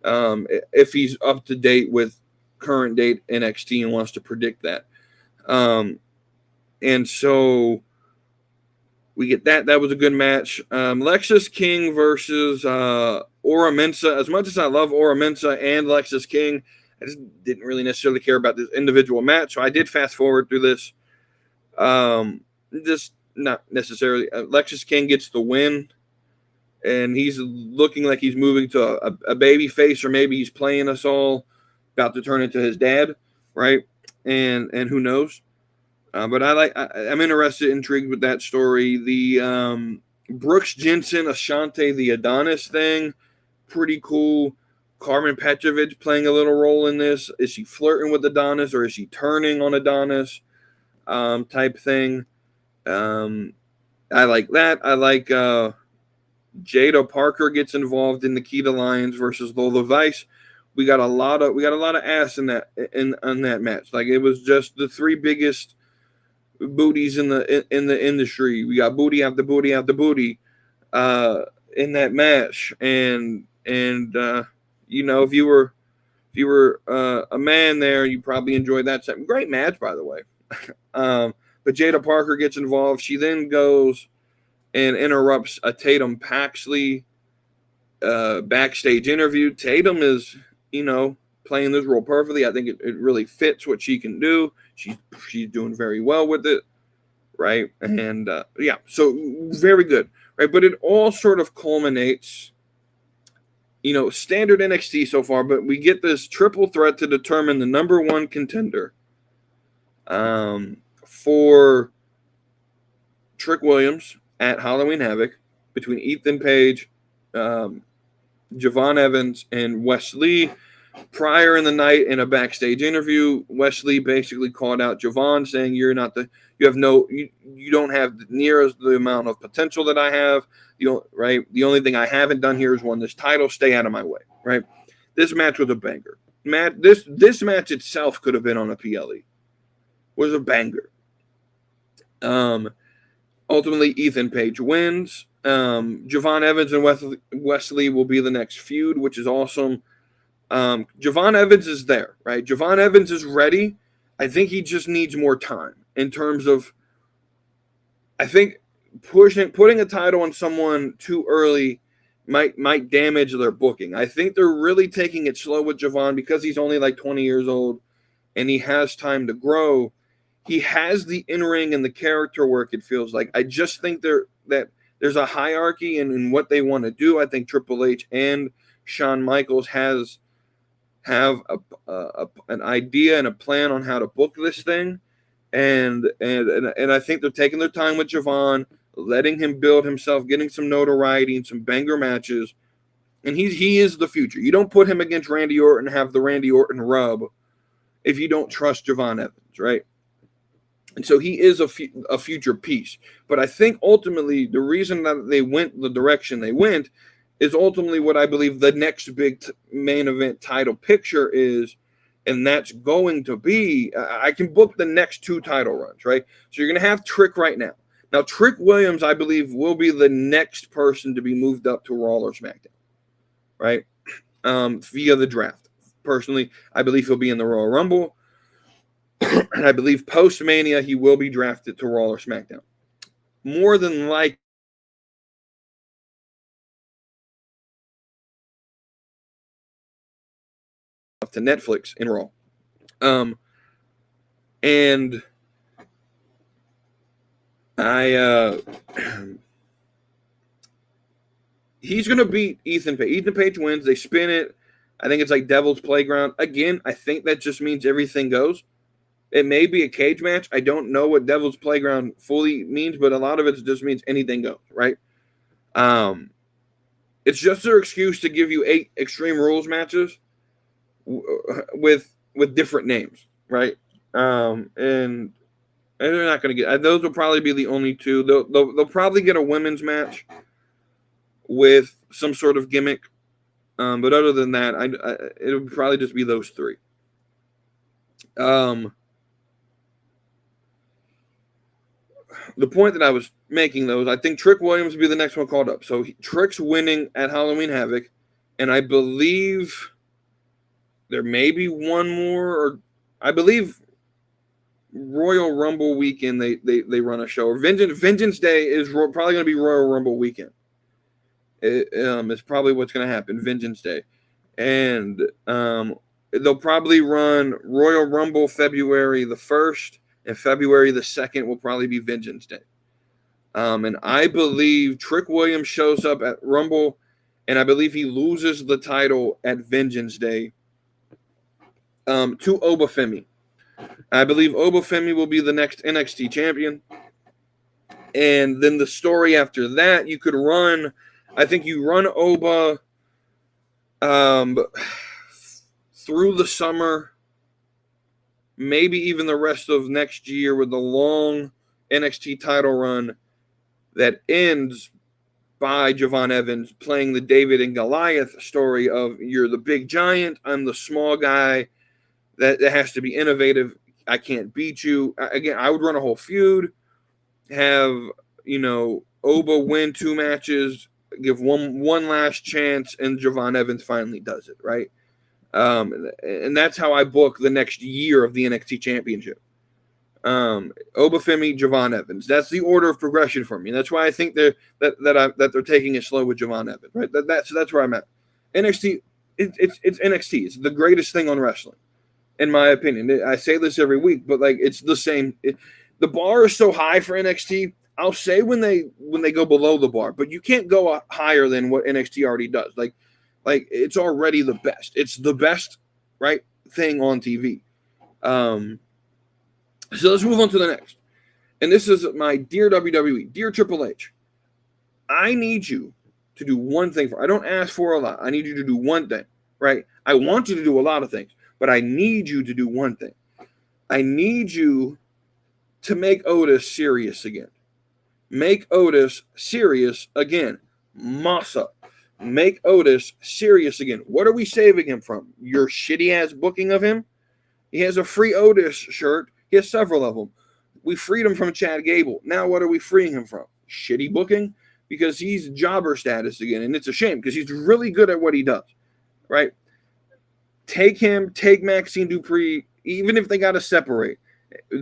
If he's up to date with current date NXT and wants to predict that. And so we get that. That was a good match. Lexis King versus Ora Mensa. As much as I love Ora Mensa and Lexis King, I just didn't really necessarily care about this individual match. So I did fast forward through this. Just not necessarily. Lexis King gets the win, and he's looking like he's moving to a baby face, or maybe he's playing us all, about to turn into his dad, right? And who knows? But I'm interested, intrigued with that story. The Brooks Jensen, Ashante the Adonis thing, pretty cool. Carmen Petrovich playing a little role in this. Is she flirting with Adonis, or is she turning on Adonis? Type thing. I like that. I like Jada Parker gets involved in Nikita Lyons versus Lola Vice. We got a lot of ass in that match. Like, it was just the three biggest booties in the industry. We got booty after booty after booty in that match. And if you were a man there, you probably enjoyed that. Great match, by the way. But Jada Parker gets involved. She then goes and interrupts a Tatum Paxley backstage interview. Tatum is, playing this role perfectly. I think it really fits what she can do. She's doing very well with it, right? And so very good, right? But it all sort of culminates standard NXT so far, but we get this triple threat to determine the number one contender for Trick Williams at Halloween Havoc between Ethan Page, Javon Evans, and Wes Lee. Prior in the night, in a backstage interview, Wes Lee basically called out Javon, saying you don't have near the amount of potential that I have. Right? The only thing I haven't done here is won this title. Stay out of my way. Right? This match was a banger. This match itself could have been on a PLE. Was a banger. Ultimately, Ethan Page wins. Javon Evans and Wes Lee will be the next feud, which is awesome. Javon Evans is there, right? Javon Evans is ready. I think he just needs more time in terms of, I think putting a title on someone too early might damage their booking. I think they're really taking it slow with Javon because he's only like 20 years old and he has time to grow. He has the in-ring and the character work, it feels like. I just think that there's a hierarchy in what they want to do. I think Triple H and Shawn Michaels have an idea and a plan on how to book this thing. And I think they're taking their time with Javon, letting him build himself, getting some notoriety and some banger matches. And he is the future. You don't put him against Randy Orton and have the Randy Orton rub if you don't trust Javon Evans, right? And so he is a future piece. But I think ultimately the reason that they went the direction they went is ultimately what I believe the next big main event title picture is. And that's going to be, I can book the next two title runs, right? So you're going to have Trick right now. Now, Trick Williams, I believe, will be the next person to be moved up to Raw or SmackDown, right? Via the draft. Personally, I believe he'll be in the Royal Rumble. And I believe post-Mania, he will be drafted to Raw or SmackDown. More than likely, to Netflix in Raw. And he's going to beat Ethan Page. Ethan Page wins. They spin it. I think it's like Devil's Playground. Again, I think that just means everything goes. It may be a cage match. I don't know what Devil's Playground fully means, but a lot of it just means anything goes, right? It's just their excuse to give you 8 Extreme Rules matches with different names, right? And they're not going to get those. Will probably be the only two. They'll probably get a women's match with some sort of gimmick, but other than that, it'll probably just be those 3. The point that I was making, though, is I think Trick Williams will be the next one called up. So Trick's winning at Halloween Havoc, and I believe there may be one more, or I believe Royal Rumble weekend they run a show. Or Vengeance Day is probably going to be Royal Rumble weekend. It's probably what's going to happen, Vengeance Day. And they'll probably run Royal Rumble February the 1st, and February the 2nd will probably be Vengeance Day. And I believe Trick Williams shows up at Rumble, and I believe he loses the title at Vengeance Day to Obafemi. I believe Obafemi will be the next NXT champion. And then the story after that, you could run, I think you run Oba through the summer, maybe even the rest of next year with the long NXT title run that ends by Javon Evans playing the David and Goliath story of you're the big giant, I'm the small guy that has to be innovative. I can't beat you. Again, I would run a whole feud, have, Oba win 2 matches, give one last chance, and Javon Evans finally does it, right? And that's how I book the next year of the NXT Championship. Obafemi, Javon Evans. That's the order of progression for me. That's why I think that they're taking it slow with Javon Evans, right? That's where I'm at. NXT, it's NXT. It's the greatest thing on wrestling, in my opinion. I say this every week, but like it's the same. The bar is so high for NXT. I'll say when they go below the bar, but you can't go higher than what NXT already does. Like Like, it's already the best. It's the best, right, thing on TV. So let's move on to the next. And this is my dear WWE, dear Triple H. I need you to do one thing I don't ask for a lot. I need you to do one thing, right? I want you to do a lot of things, but I need you to do one thing. I need you to make Otis serious again. Make Otis serious again. Massa. Make Otis serious again. What are we saving him from? Your shitty ass booking of him? He has a free Otis shirt. He has several of them. We freed him from Chad Gable. Now what are we freeing him from? Shitty booking? Because he's jobber status again. And it's a shame because he's really good at what he does. Right? Take him, take Maxine Dupree, even if they got to separate.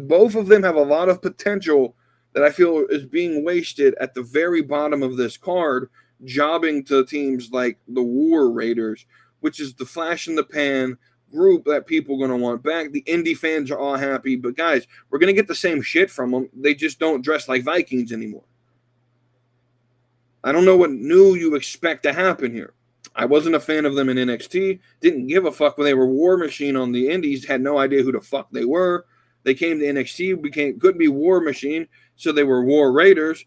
Both of them have a lot of potential that I feel is being wasted at the very bottom of this card, jobbing to teams like the War Raiders, which is the flash in the pan group that people are going to want back. The indie fans are all happy, but guys, we're going to get the same shit from them. They just don't dress like Vikings anymore. I don't know what new you expect to happen here. I wasn't a fan of them in NXT. Didn't give a fuck when they were War Machine on the Indies. Had no idea who the fuck they were. They came to NXT, couldn't be War Machine, so they were War Raiders.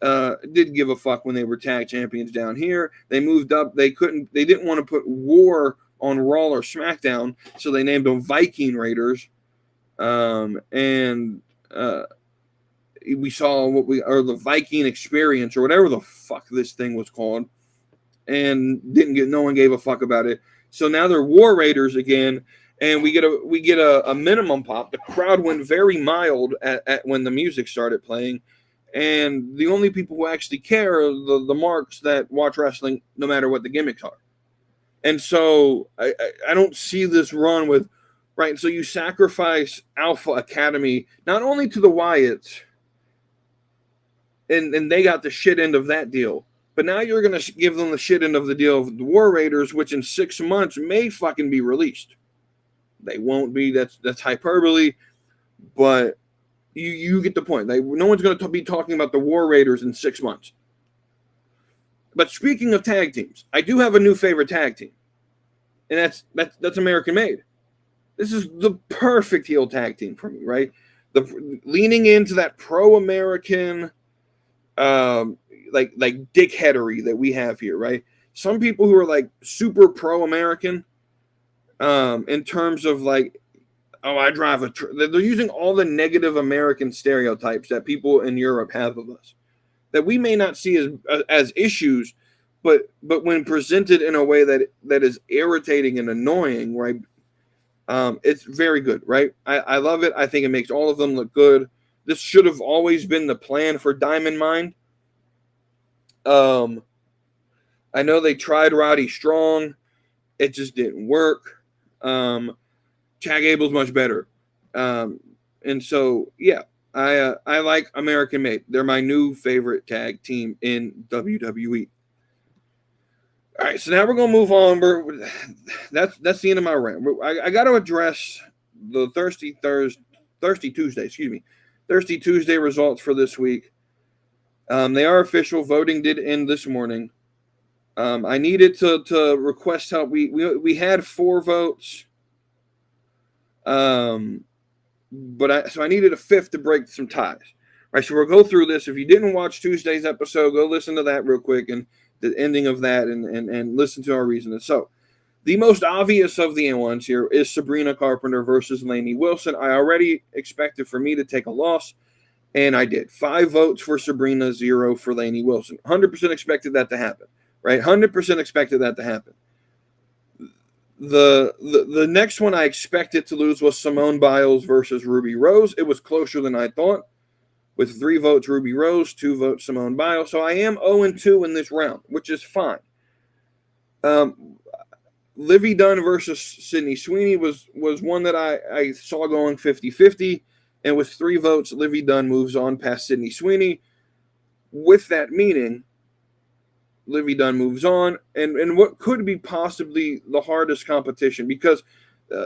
Didn't give a fuck when they were tag champions down here. They moved up. They didn't want to put War on Raw or SmackDown, so they named them Viking Raiders. We saw the Viking Experience or whatever the fuck this thing was called, and no one gave a fuck about it. So now they're War Raiders again, and we get a minimum pop. The crowd went very mild at when the music started playing, and the only people who actually care are the marks that watch wrestling, no matter what the gimmicks are. And so I don't see this run with, right, so you sacrifice Alpha Academy, not only to the Wyatts, and they got the shit end of that deal, but now you're going to give them the shit end of the deal of the War Raiders, which in 6 months may fucking be released. They won't be. That's hyperbole, but you get the point. No one's going to be talking about the War Raiders in 6 months. But speaking of tag teams, I do have a new favorite tag team, and that's American Made. This is the perfect heel tag team for me, right? Leaning into that pro-American, like dickheadery that we have here, right? Some people who are like super pro-American, in terms of like, oh, I drive a truck. They're using all the negative American stereotypes that people in Europe have of us, that we may not see as issues, but when presented in a way that is irritating and annoying, right? It's very good, right? I love it. I think it makes all of them look good. This should have always been the plan for Diamond Mine. I know they tried Roddy Strong. It just didn't work. Chad Gable's much better. And so, yeah, I like American Made. They're my new favorite tag team in WWE. All right, so now we're going to move on. That's the end of my rant. I got to address the Thirsty Tuesday results for this week. They are official. Voting did end this morning. I needed to request help. We had 4 votes. But I needed a 5th to break some ties. All right, so we'll go through this. If you didn't watch Tuesday's episode, go listen to that real quick and the ending of that and listen to our reasoning. So the most obvious of the ones here is Sabrina Carpenter versus Lainey Wilson. I already expected for me to take a loss, and I did. 5 votes for Sabrina, 0 for Lainey Wilson. 100% expected that to happen, right? 100% expected that to happen. The next one I expected to lose was Simone Biles versus Ruby Rose. It was closer than I thought, with 3 votes Ruby Rose, 2 votes Simone Biles. So I am 0-2 in this round, which is fine. Livy Dunn versus Sydney Sweeney was one that I saw going 50-50. And with 3 votes, Livy Dunn moves on past Sydney Sweeney. With that meaning, Livy Dunn moves on. And what could be possibly the hardest competition, because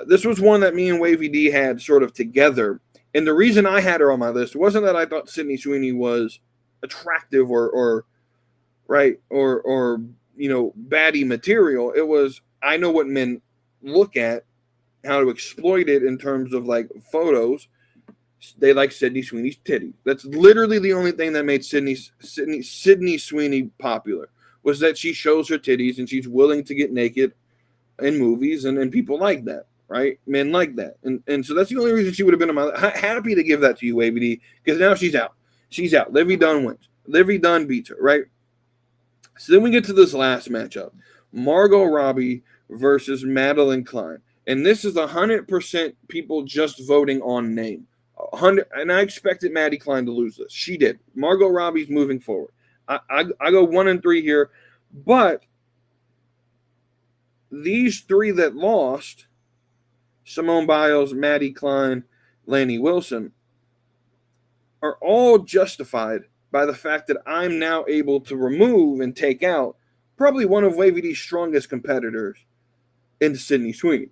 this was one that me and Wavy D had sort of together. And the reason I had her on my list wasn't that I thought Sydney Sweeney was attractive or baddie material. It was, I know what men look at, how to exploit it in terms of like photos. They like Sydney Sweeney's titties. That's literally the only thing that made Sydney Sweeney popular, was that she shows her titties and she's willing to get naked in movies, and people like that, right? Men like that, and so that's the only reason she would have been on my happy to give that to you, AVD, because now she's out. She's out. Livy Dunn wins. Livy Dunn beats her, right? So then we get to this last matchup, Margot Robbie versus Madeline Klein, and this is 100% people just voting on name. 100, and I expected Maddie Klein to lose this. She did. Margot Robbie's moving forward. I go 1-3 here, but these three that lost, Simone Biles, Maddie Klein, Lanny Wilson, are all justified by the fact that I'm now able to remove and take out probably one of WavyD's strongest competitors in Sydney Sweeney,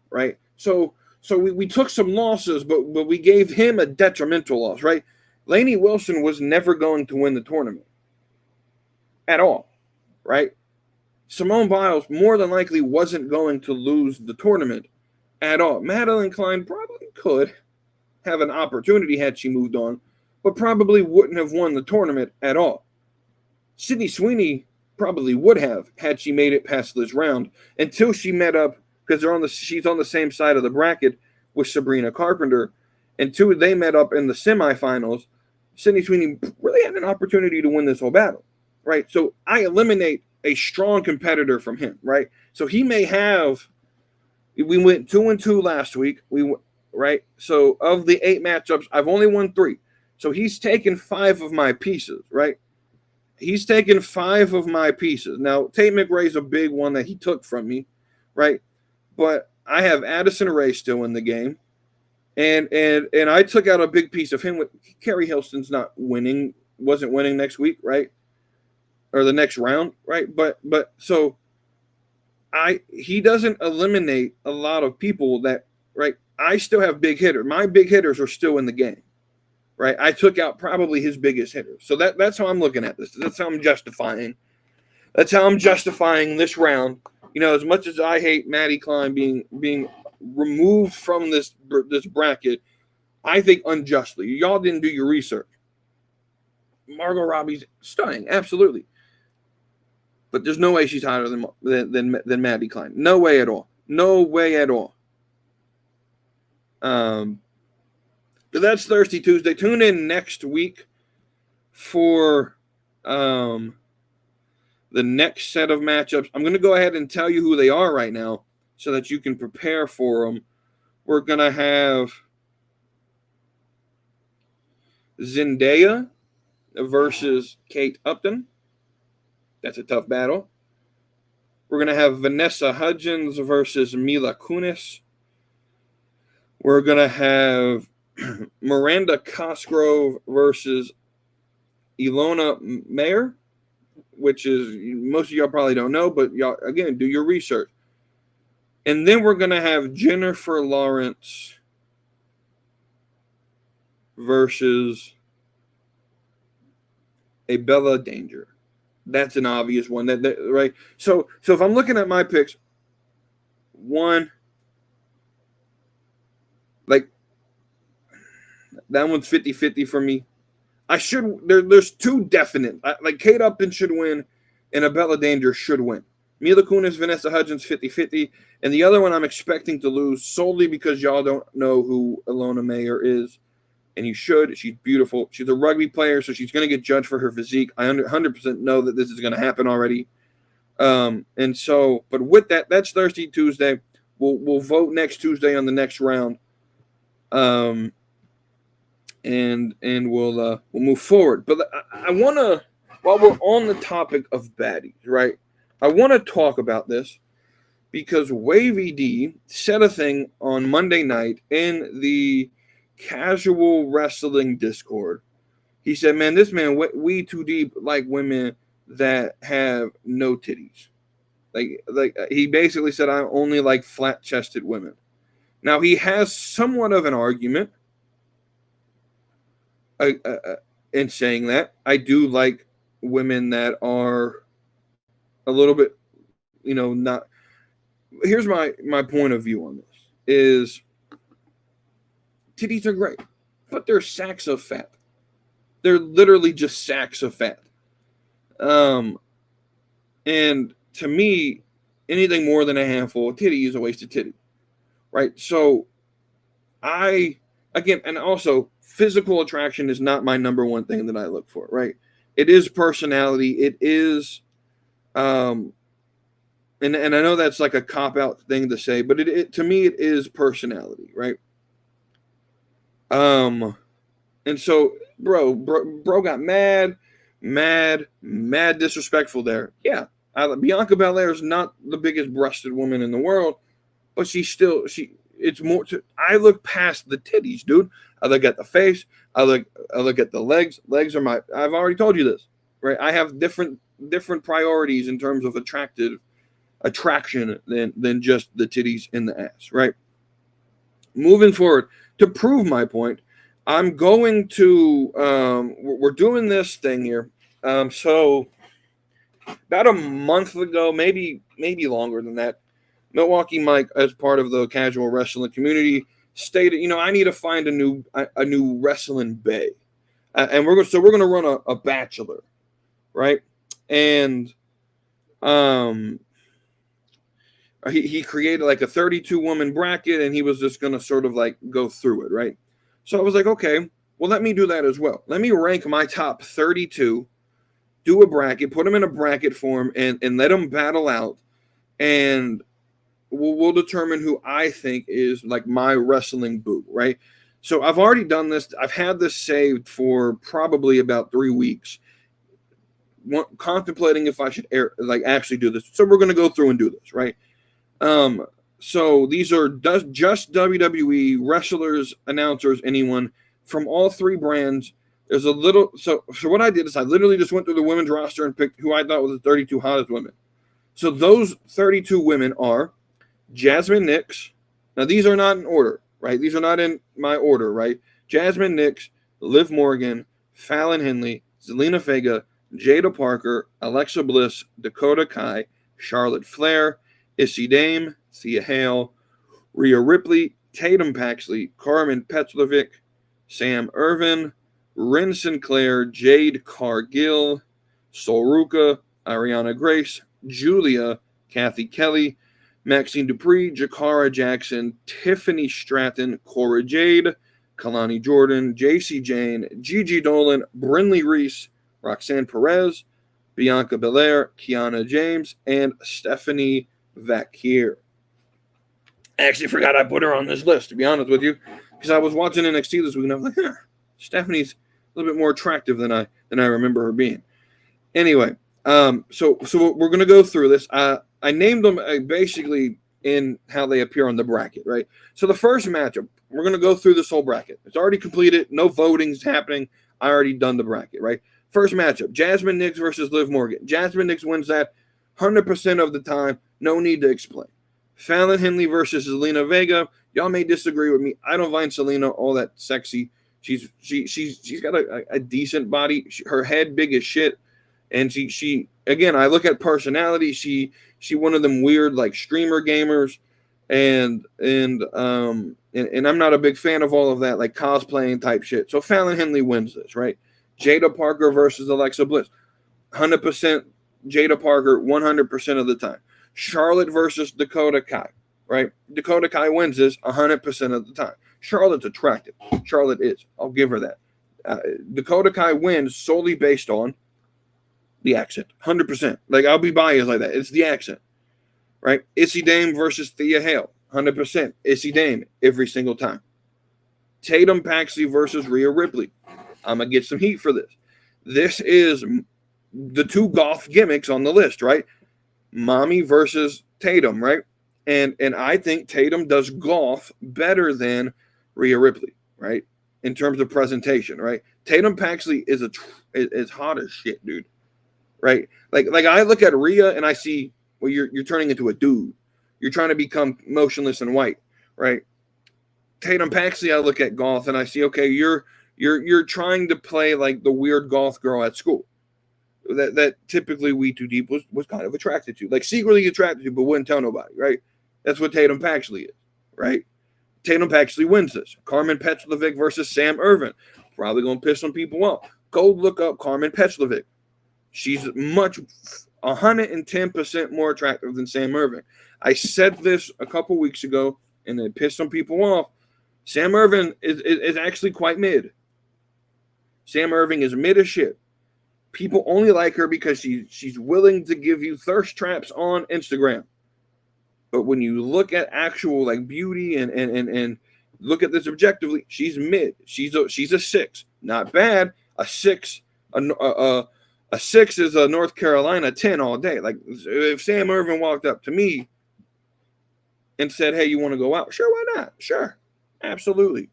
right? So we took some losses, but we gave him a detrimental loss, right? Laney Wilson was never going to win the tournament at all, right? Simone Biles more than likely wasn't going to lose the tournament at all. Madeline Klein probably could have an opportunity had she moved on, but probably wouldn't have won the tournament at all. Sydney Sweeney probably would have had she made it past this round, until she met up, because she's on the same side of the bracket with Sabrina Carpenter, and they met up in the semifinals. Sydney Sweeney really had an opportunity to win this whole battle, right? So I eliminate a strong competitor from him, right? So he may have. We went 2-2 last week. Right. So of the 8 matchups, I've only won 3. So he's taken 5 of my pieces, right? He's taken 5 of my pieces. Now, Tate McRae's a big one that he took from me, right? But I have Addison Rae still in the game. And I took out a big piece of him. Kerry Hilston's wasn't winning next week, right? Or the next round, right? But so he doesn't eliminate a lot of people that, right? I still have big hitters. My big hitters are still in the game, right? I took out probably his biggest hitters. So that's how I'm looking at this. That's how I'm justifying. That's how I'm justifying this round. As much as I hate Maddie Klein being removed from this bracket, I think unjustly. Y'all didn't do your research. Margot Robbie's stunning, absolutely. But there's no way she's higher than Maddie Klein. No way at all. No way at all. But that's Thirsty Tuesday. Tune in next week for the next set of matchups. I'm going to go ahead and tell you who they are right now so that you can prepare for them. We're going to have Zendaya versus Kate Upton. That's a tough battle. We're going to have Vanessa Hudgens versus Mila Kunis. We're going to have Miranda Cosgrove versus Ilona Mayer, which is, most of y'all probably don't know, but y'all, again, do your research. And then we're going to have Jennifer Lawrence versus a Bella Danger. That's an obvious one, right? So if I'm looking at my picks, one, like, that one's 50-50 for me. There's 2 definite. Like, Kate Upton should win, and a Bella Danger should win. Mila Kunis, Vanessa Hudgens, 50-50. And the other one I'm expecting to lose solely because y'all don't know who Ilona Mayer is. And you should. She's beautiful. She's a rugby player, so she's going to get judged for her physique. I 100% know that this is going to happen already. And so, but with that, that's Thirsty Tuesday. We'll vote next Tuesday on the next round. And we'll move forward. But I want to, while we're on the topic of baddies, right? I want to talk about this because Wavy D said a thing on Monday night in the casual wrestling Discord. He said, man, this man, WeTooDeep like women that have no titties. Like he basically said, I only like flat-chested women. Now, he has somewhat of an argument in saying that. I do like women that are a little bit, not. Here's my point of view on this: is titties are great, but they're sacks of fat. They're literally just sacks of fat. And to me, anything more than a handful of titty is a waste of titty, right? So again, and also physical attraction is not my number one thing that I look for, right? It is personality. It is, and I know that's like a cop out thing to say, but it to me it is personality, right? And so bro got mad disrespectful there. Yeah, Bianca Belair is not the biggest breasted woman in the world, but it's more to, I look past the titties, dude. I look at the face. I look at the legs. Legs are I've already told you this, right? I have different priorities in terms of attraction than just the titties and the ass, right? Moving forward, to prove my point, I'm going to we're doing this thing here. So about a month ago, maybe longer than that, Milwaukee Mike, as part of the casual wrestling community, stated, I need to find a new wrestling bay, and we're gonna run a bachelor, right? And he created like a 32 woman bracket, and he was just gonna sort of like go through it, right? So I was like, okay, well, let me do that as well. Let me rank my top 32, do a bracket, put them in a bracket form, and let them battle out, and we'll determine who I think is like my wrestling boo, right? So I've already done this. I've had this saved for probably about 3 weeks, contemplating if I should actually do this. So we're going to go through and do this, right? So these are just WWE wrestlers, announcers, anyone from all three brands. There's a little, so what I did is I literally just went through the women's roster and picked who I thought was the 32 hottest women. So those 32 women are Jasmine Nix. Now these are not in order, right? These are not in my order, right? Jasmine Nix, Liv Morgan, Fallon Henley, Zelina Vega, Jada Parker, Alexa Bliss, Dakota Kai, Charlotte Flair, Issy Dame, Thea Hale, Rhea Ripley, Tatum Paxley, Carmen Petrovic, Sam Irvin, Ren Sinclair, Jade Cargill, Sol Ruka, Ariana Grace, Julia, Kathy Kelly, Maxine Dupree, Jakara Jackson, Tiffany Stratton, Cora Jade, Kalani Jordan, JC Jane, Gigi Dolan, Brinley Reese, Roxanne Perez, Bianca Belair, Kiana James, and Stephanie Vakir. I actually forgot I put her on this list, to be honest with you, because I was watching NXT this week and I was like, Stephanie's a little bit more attractive than I remember her being. Anyway, so we're gonna go through this. I named them basically in how they appear on the bracket, right? So the first matchup, we're gonna go through this whole bracket. It's already completed. No voting's happening. I already done the bracket, right? First matchup, Jasmine Nix versus Liv Morgan. Jasmine Nix wins that 100% of the time. No need to explain. Fallon Henley versus Zelina Vega. Y'all may disagree with me. I don't find Selena all that sexy. She's got a decent body. Her head big as shit, and she again. I look at personality. She one of them weird like streamer gamers, and I'm not a big fan of all of that like cosplaying type shit. So Fallon Henley wins this, right? Jada Parker versus Alexa Bliss. 100% Jada Parker 100% of the time. Charlotte versus Dakota Kai, right? Dakota Kai wins this 100% of the time. Charlotte's attractive. Charlotte is. I'll give her that. Dakota Kai wins solely based on the accent. 100%. Like, I'll be biased like that. It's the accent, right? Issy Dame versus Thea Hale. 100%. Issy Dame every single time. Tatum Paxley versus Rhea Ripley. I'm going to get some heat for this. This is the two golf gimmicks on the list, right? Mommy versus Tatum, right? And I think Tatum does golf better than Rhea Ripley, right? In terms of presentation, right? Tatum Paxley is hot as shit, dude. Right? Like I look at Rhea and I see, well, you're turning into a dude. You're trying to become motionless and white, right? Tatum Paxley, I look at golf and I see, okay, you're trying to play like the weird golf girl at school, that typically WeTooDeep was kind of attracted to, like secretly attracted to, but wouldn't tell nobody, right? That's what Tatum Paxley is, right? Tatum Paxley wins this. Carmen Petrovic versus Sam Irvin. Probably going to piss some people off. Go look up Carmen Petrovic. She's 110% more attractive than Sam Irvin. I said this a couple weeks ago, and it pissed some people off. Sam Irvin is actually quite mid. Sam Irvin is mid as shit. People only like her because she's willing to give you thirst traps on Instagram. But when you look at actual like beauty and look at this objectively, she's mid. She's a 6. Not bad. A 6 a 6 is a North Carolina 10 all day. Like if Sam Irvin walked up to me and said, "Hey, you want to go out?" Sure, why not? Sure. Absolutely.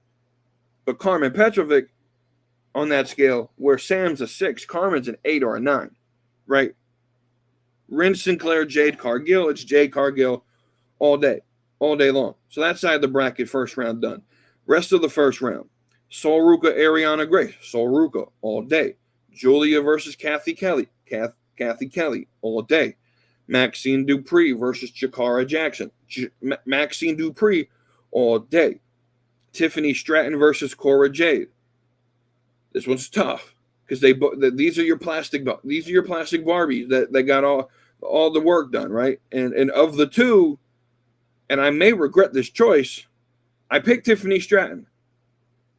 But Carmen Petrovic on that scale, where Sam's a 6, Carmen's an 8 or a 9, right? Rin Sinclair, Jade Cargill, it's Jade Cargill all day long. So that side of the bracket, first round done. Rest of the first round, Sol Ruca, Ariana Grace, Sol Ruca all day. Julia versus Kathy Kelly, Kathy Kelly all day. Maxine Dupree versus Chikara Jackson, Maxine Dupree all day. Tiffany Stratton versus Cora Jade. This one's tough because these are your plastic Barbies that got all the work done, right? And of the two, and I may regret this choice, I picked Tiffany Stratton.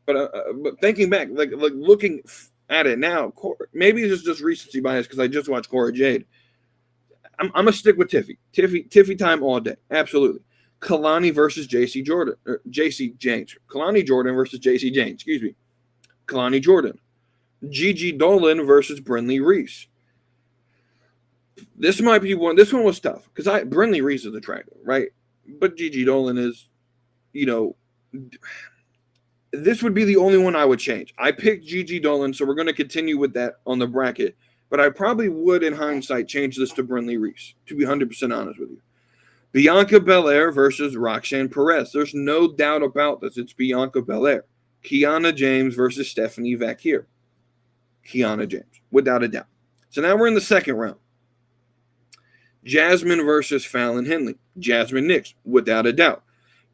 But thinking back, like looking at it now, maybe it's just recency bias because I just watched Cora Jade. I'm gonna stick with Tiffy time all day, absolutely. Kalani versus JC James. Kalani Jordan versus JC James. Excuse me. Kalani Jordan. Gigi Dolan versus Brynlee Reese. This might be one. This one was tough because Brynlee Reese is attractive, right? But Gigi Dolan is, this would be the only one I would change. I picked Gigi Dolan, so we're going to continue with that on the bracket. But I probably would, in hindsight, change this to Brynlee Reese, to be 100% honest with you. Bianca Belair versus Roxanne Perez. There's no doubt about this. It's Bianca Belair. Kiana James versus Stephanie Vakir. Kiana James, without a doubt. So now we're in the second round. Jasmine versus Fallon Henley. Jasmine Nix, without a doubt.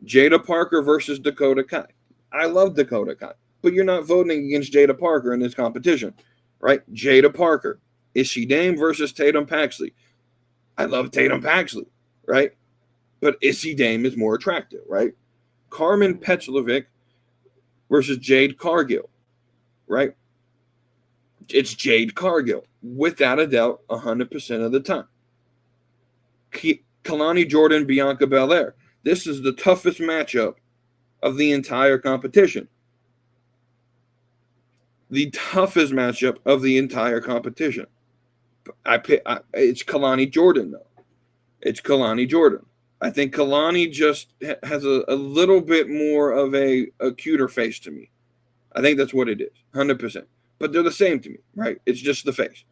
Jada Parker versus Dakota Kai. I love Dakota Kai, but you're not voting against Jada Parker in this competition, right? Jada Parker. Issy Dame versus Tatum Paxley. I love Tatum Paxley, right? But Issy Dame is more attractive, right? Carmen Petrovic versus Jade Cargill, right? It's Jade Cargill, without a doubt, 100% of the time. Kalani Jordan, Bianca Belair. This is the toughest matchup of the entire competition. The toughest matchup of the entire competition. It's Kalani Jordan, though. It's Kalani Jordan. I think Kalani just has a little bit more of a cuter face to me. I think that's what it is, 100%. But they're the same to me, right? It's just the face.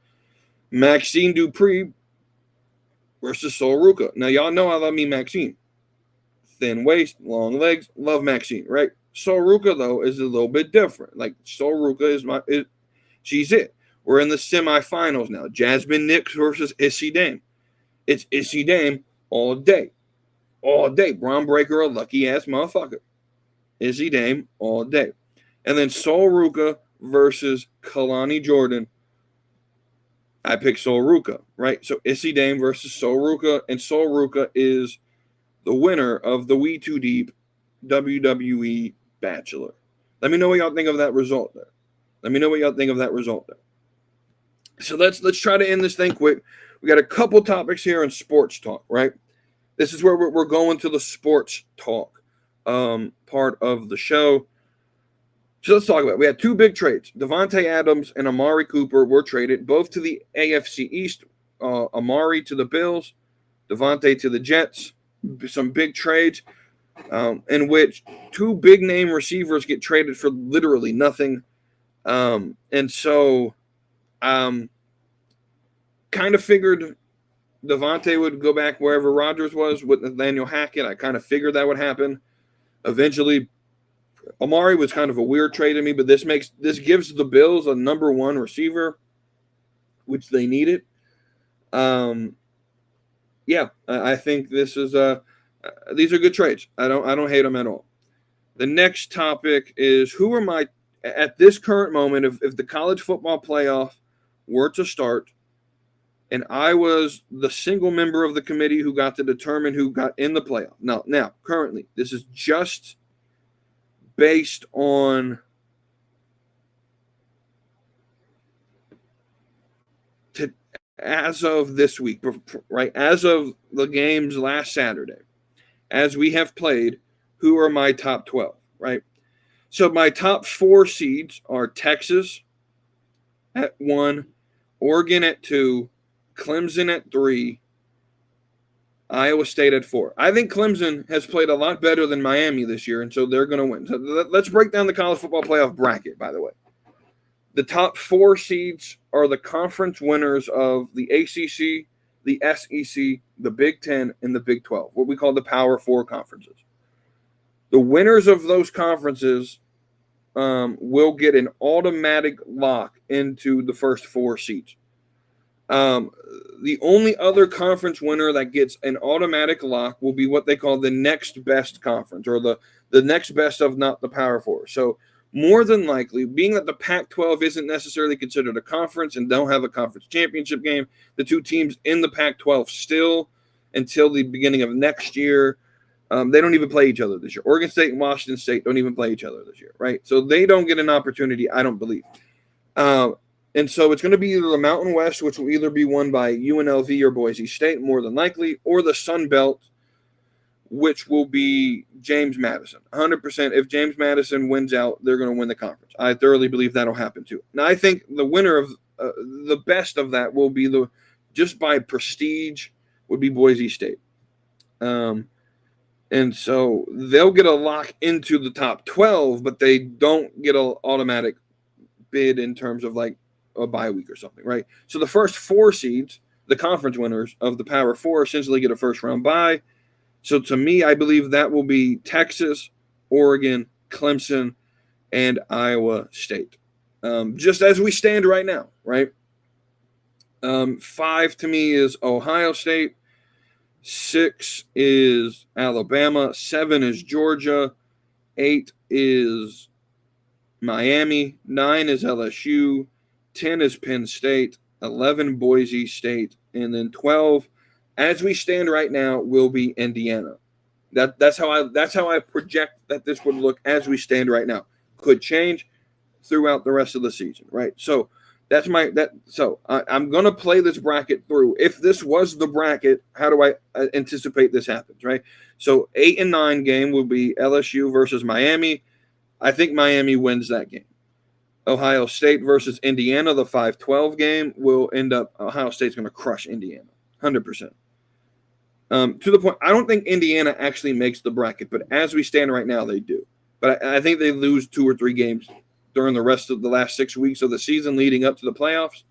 Maxine Dupree versus Sol Ruca. Now, y'all know I love me Maxine. Thin waist, long legs, love Maxine, right? Sol Ruca, though, is a little bit different. Like, Sol Ruca she's it. We're in the semifinals now. Jasmine Nix versus Issy Dame. It's Issy Dame all day. All day. Braun Breaker, a lucky-ass motherfucker. Issy Dame all day. And then Sol Ruca versus Kalani Jordan. I picked Sol Ruca, right? So Issy Dame versus Sol Ruca. And Sol Ruca is the winner of the WeTooDeep WWE Bachelor. Let me know what y'all think of that result there. So let's try to end this thing quick. We got a couple topics here in sports talk, right? This is where we're going to the sports talk part of the show. So let's talk about it. We had two big trades. Davante Adams and Amari Cooper were traded both to the AFC East. Amari to the Bills, Davante to the Jets. Some big trades in which two big name receivers get traded for literally nothing. And so kind of figured Davante would go back wherever Rodgers was with Nathaniel Hackett. I kind of figured that would happen. Eventually, Amari was kind of a weird trade to me, but this gives the Bills a number one receiver which they needed. Yeah, I think this is these are good trades. I don't hate them at all. The next topic is who are my at this current moment, if the college football playoff were to start, and I was the single member of the committee who got to determine who got in the playoff. Now, currently, this is just based on as of this week, right? As of the games last Saturday, as we have played, who are my top 12, right? So my top 4 seeds are Texas at 1, Oregon at 2, Clemson at 3, Iowa State at 4. I think Clemson has played a lot better than Miami this year, and so they're going to win. So let's break down the college football playoff bracket, by the way. The top 4 seeds are the conference winners of the ACC, the SEC, the Big Ten, and the Big 12, what we call the Power 4 conferences. The winners of those conferences will get an automatic lock into the first 4 seats. The only other conference winner that gets an automatic lock will be what they call the next best conference, or the next best of not the Power 4. So more than likely, being that the Pac-12 isn't necessarily considered a conference and don't have a conference championship game, the 2 teams in the Pac-12 still, until the beginning of next year, they don't even play each other this year. Oregon State and Washington State don't even play each other this year, right? So they don't get an opportunity, I don't believe. And so it's going to be either the Mountain West, which will either be won by UNLV or Boise State, more than likely, or the Sun Belt, which will be James Madison. 100%. If James Madison wins out, they're going to win the conference. I thoroughly believe that'll happen too. Now, I think the winner of the best of that will be just by prestige, would be Boise State. And so they'll get a lock into the top 12, but they don't get an automatic bid in terms of like a bye week or something, right? So the first 4 seeds, the conference winners of the Power 4, essentially get a first round bye. So to me, I believe that will be Texas, Oregon, Clemson, and Iowa State. Just as we stand right now, right? 5 to me is Ohio State. 6 is Alabama. 7 is Georgia. 8 is Miami. 9 is LSU. 10 is Penn State. 11 Boise State. And then 12, as we stand right now, will be Indiana. That's how I project that this would look as we stand right now. Could change throughout the rest of the season, right? So I'm gonna play this bracket through. If this was the bracket, how do I anticipate this happens, right? So 8 and 9 game will be LSU versus Miami. I think Miami wins that game. Ohio State versus Indiana, the 5-12 game will end up Ohio State's gonna crush Indiana, 100%. To the point, I don't think Indiana actually makes the bracket, but as we stand right now, they do. But I think they lose 2 or 3 games during the rest of the last 6 weeks of the season leading up to the playoffs.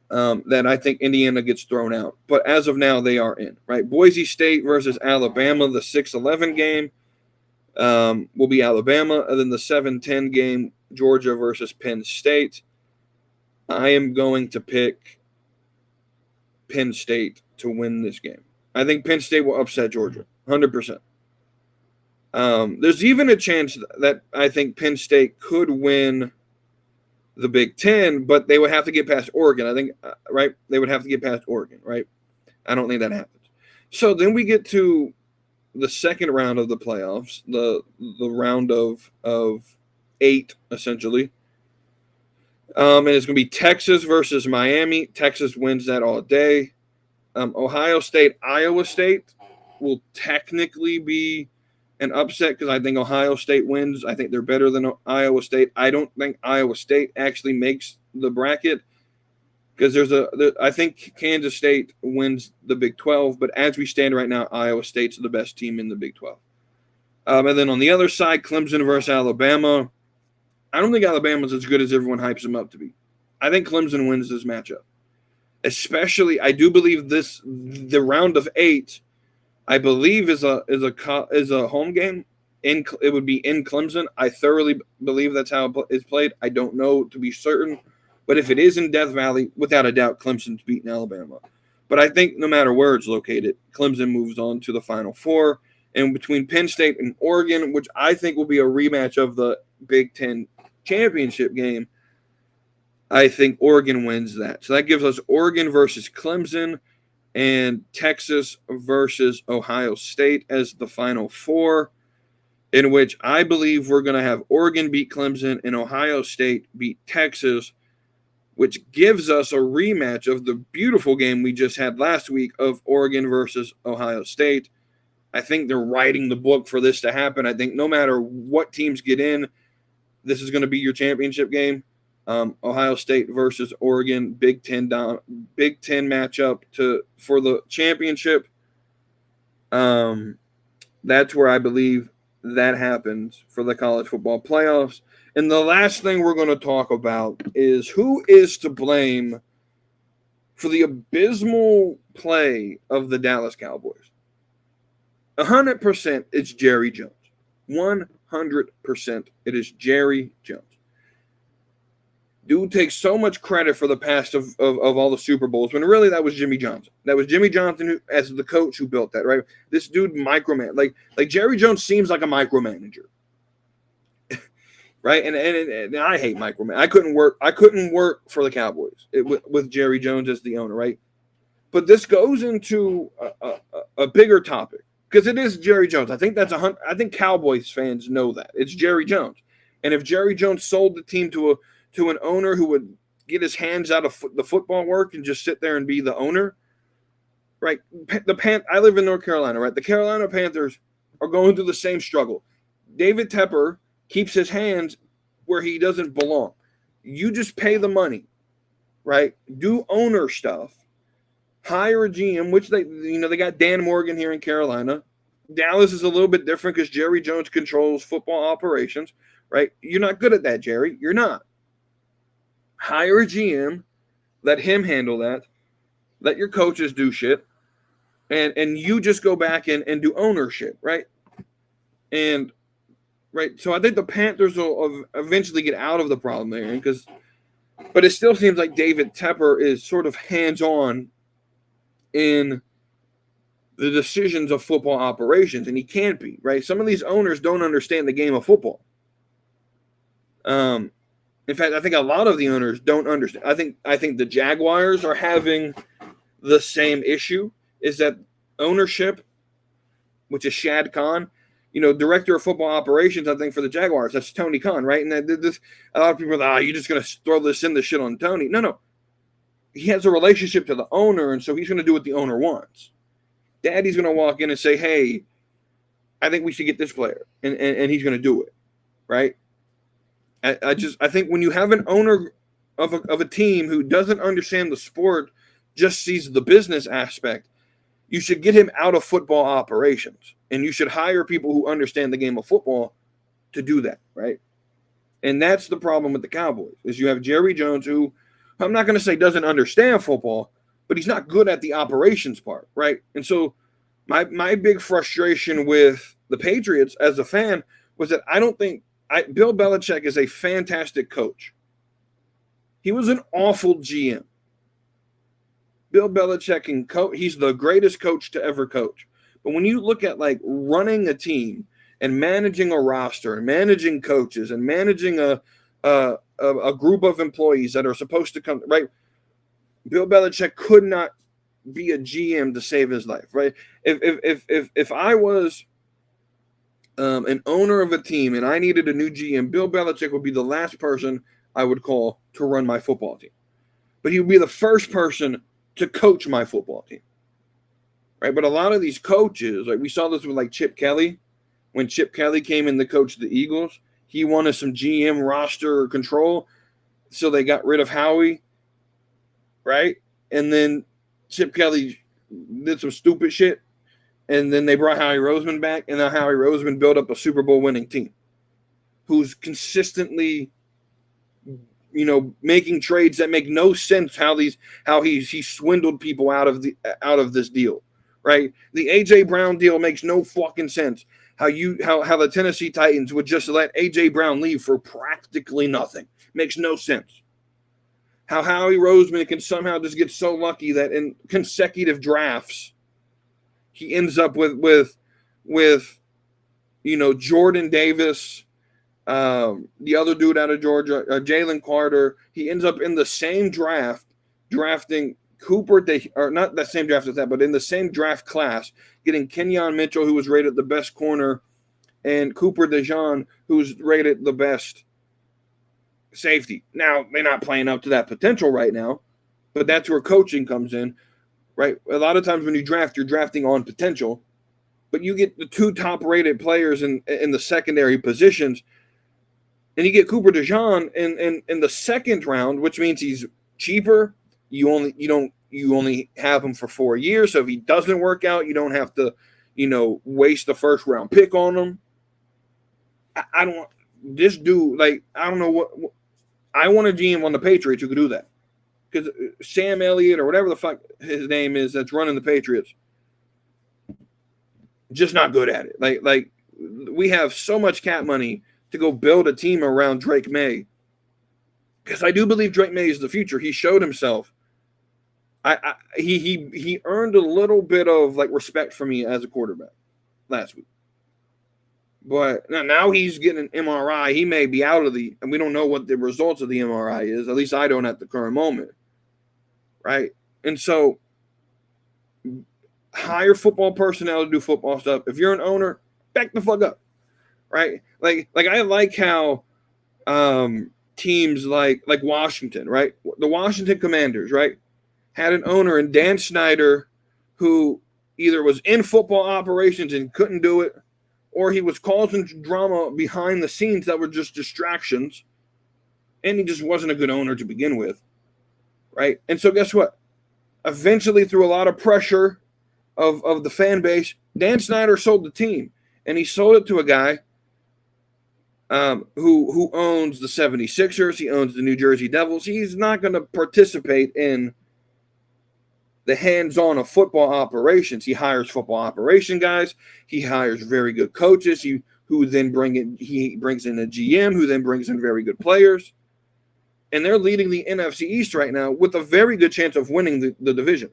That I think Indiana gets thrown out. But as of now, they are in, right? Boise State versus Alabama, the 6-11 game will be Alabama. And then the 7-10 game, Georgia versus Penn State. I am going to pick Penn State to win this game. I think Penn State will upset Georgia, 100%. There's even a chance that I think Penn State could win the Big Ten, but they would have to get past Oregon. I think, right? They would have to get past Oregon, right? I don't think that happens. So then we get to the second round of the playoffs, the round of 8, essentially. And it's going to be Texas versus Miami. Texas wins that all day. Ohio State, Iowa State will technically be an upset because I think Ohio State wins. I think they're better than Iowa State. I don't think Iowa State actually makes the bracket because I think Kansas State wins the Big 12, but as we stand right now, Iowa State's the best team in the Big 12. And then on the other side, Clemson versus Alabama. I don't think Alabama's as good as everyone hypes them up to be. I think Clemson wins this matchup. Especially, I do believe the round of 8, I believe is a home game. It would be in Clemson. I thoroughly believe that's how it's played. I don't know to be certain, But if it is in Death Valley, without a doubt, Clemson's beating Alabama. But I think no matter where it's located, Clemson moves on to the Final Four. And between Penn State and Oregon, which I think will be a rematch of the Big Ten championship game, I think Oregon wins that. So that gives us Oregon versus Clemson and Texas versus Ohio State as the Final Four, in which I believe we're going to have Oregon beat Clemson and Ohio State beat Texas, which gives us a rematch of the beautiful game we just had last week of Oregon versus Ohio State. I think they're writing the book for this to happen. I think no matter what teams get in, this is going to be your championship game. Ohio State versus Oregon, Big Ten matchup for the championship. That's where I believe that happens for the college football playoffs. And the last thing we're going to talk about is who is to blame for the abysmal play of the Dallas Cowboys. 100% it's Jerry Jones. 100% it is Jerry Jones. Dude takes so much credit for the past of all the Super Bowls, when really that was Jimmy Johnson. That was Jimmy Johnson who, as the coach, who built that, right? This dude microman, like Jerry Jones seems like a micromanager, right? And I hate microman. I couldn't work for the Cowboys with Jerry Jones as the owner, right? But this goes into a bigger topic because it is Jerry Jones. I think Cowboys fans know that it's Jerry Jones, and if Jerry Jones sold the team to an owner who would get his hands out of the football work and just sit there and be the owner, right? I live in North Carolina, right? The Carolina Panthers are going through the same struggle. David Tepper keeps his hands where he doesn't belong. You just pay the money, right? Do owner stuff. Hire a GM, which they got Dan Morgan here in Carolina. Dallas is a little bit different because Jerry Jones controls football operations, right? You're not good at that, Jerry. You're not. Hire a GM, let him handle that, let your coaches do shit, and you just go back and do ownership, right? And right, so I think the Panthers will eventually get out of the problem there, but it still seems like David Tepper is sort of hands-on in the decisions of football operations, and he can't be, right? Some of these owners don't understand the game of football. In fact, I think a lot of the owners don't understand. I think the Jaguars are having the same issue, is that ownership, which is Shad Khan, director of football operations, I think, for the Jaguars, that's Tony Khan, right? And a lot of people are, you're just going to throw this shit on Tony. No. He has a relationship to the owner, and so he's going to do what the owner wants. Daddy's going to walk in and say, hey, I think we should get this player, and he's going to do it, right? I think when you have an owner of a team who doesn't understand the sport, just sees the business aspect, you should get him out of football operations, and you should hire people who understand the game of football to do that, right? And that's the problem with the Cowboys, is you have Jerry Jones, who I'm not going to say doesn't understand football, but he's not good at the operations part, right? And so my big frustration with the Patriots as a fan was that I don't think Bill Belichick is a fantastic coach. He was an awful GM. Bill Belichick can coach. He's the greatest coach to ever coach. But when you look at running a team and managing a roster and managing coaches and managing a group of employees that are supposed to come, right? Bill Belichick could not be a GM to save his life, right? If I was an owner of a team and I needed a new GM, Bill Belichick would be the last person I would call to run my football team. But he would be the first person to coach my football team, right? But a lot of these coaches, we saw this with Chip Kelly. When Chip Kelly came in to coach the Eagles, he wanted some GM roster control, so they got rid of Howie, right? And then Chip Kelly did some stupid shit, and then they brought Howie Roseman back, and now Howie Roseman built up a Super Bowl winning team who's consistently, making trades that make no sense. How he swindled people out of this deal, right? The AJ Brown deal makes no fucking sense. How the Tennessee Titans would just let AJ Brown leave for practically nothing makes no sense. how Howie Roseman can somehow just get so lucky that in consecutive drafts he ends up with Jordan Davis, the other dude out of Georgia, Jalen Carter. He ends up in the same draft drafting Cooper, or not the same draft as that, but in the same draft class, getting Kenyon Mitchell, who was rated the best corner, and Cooper DeJean, who's rated the best safety. Now, they're not playing up to that potential right now, but that's where coaching comes in, right? A lot of times when you draft, you're drafting on potential, but you get the two top-rated players in the secondary positions, and you get Cooper DeJean in the second round, which means he's cheaper. You only have him for 4 years, so if he doesn't work out, you don't have to, waste the first round pick on him. I don't this dude, like, I don't know what I want a GM on the Patriots who could do that, because Sam Elliott or whatever the fuck his name is that's running the Patriots, just not good at it. Like we have so much cap money to go build a team around Drake May, because I do believe Drake May is the future. He showed himself. He earned a little bit of like respect for me as a quarterback last week, but now he's getting an MRI. He may be out of and we don't know what the results of the MRI is. At least I don't at the current moment, right? And so, hire football personnel to do football stuff. If you're an owner, back the fuck up, right? Like I like how teams like Washington, right? The Washington Commanders, right, had an owner in Dan Snyder who either was in football operations and couldn't do it, or he was causing drama behind the scenes that were just distractions, and he just wasn't a good owner to begin with, right? And so guess what? Eventually, through a lot of pressure of the fan base, Dan Snyder sold the team, and he sold it to a guy who owns the 76ers. He owns the New Jersey Devils. He's not going to participate in the hands-on of football operations. He hires football operation guys. He hires very good coaches. He brings in a GM who then brings in very good players. And they're leading the NFC East right now with a very good chance of winning the division.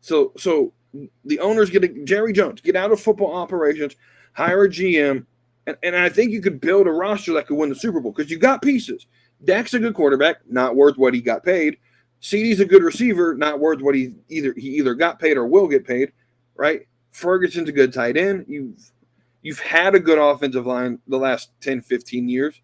So the owners Jerry Jones, get out of football operations, hire a GM, and I think you could build a roster that could win the Super Bowl, because you got pieces. Dak's a good quarterback, not worth what he got paid. CeeDee's a good receiver, not worth what he either got paid or will get paid, right? Ferguson's a good tight end. You've had a good offensive line the last 10, 15 years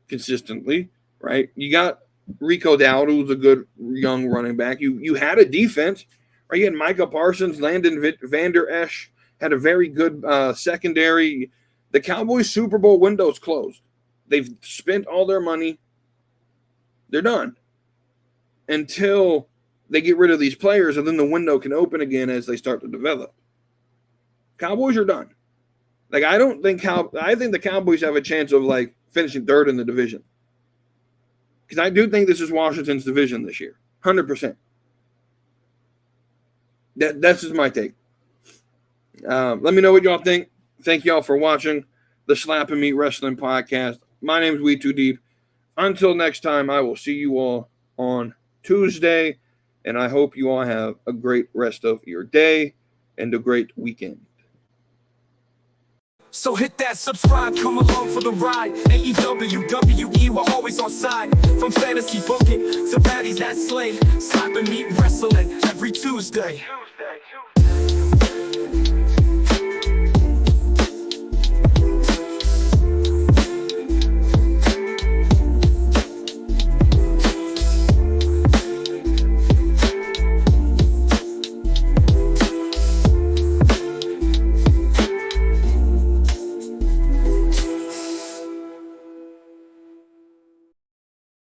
consistently, right? You got Rico Dowd, who's a good young running back. You had a defense, right? You had Micah Parsons, Landon Vander Esch, had a very good secondary. The Cowboys' Super Bowl window's closed. They've spent all their money. They're done until they get rid of these players, and then the window can open again as they start to develop. Cowboys are done. Like, I think the Cowboys have a chance of like finishing third in the division, because I do think this is Washington's division this year, 100%. That's just my take. Let me know what y'all think. Thank y'all for watching the Slap and Meat Wrestling Podcast. My name is WeTooDeep. Until next time, I will see you all on Tuesday, and I hope you all have a great rest of your day and a great weekend. So hit that subscribe, come along for the ride. AEW, WWE, we're always on side. From fantasy booking to baddies that slay. Slap and Meat Wrestling every Tuesday.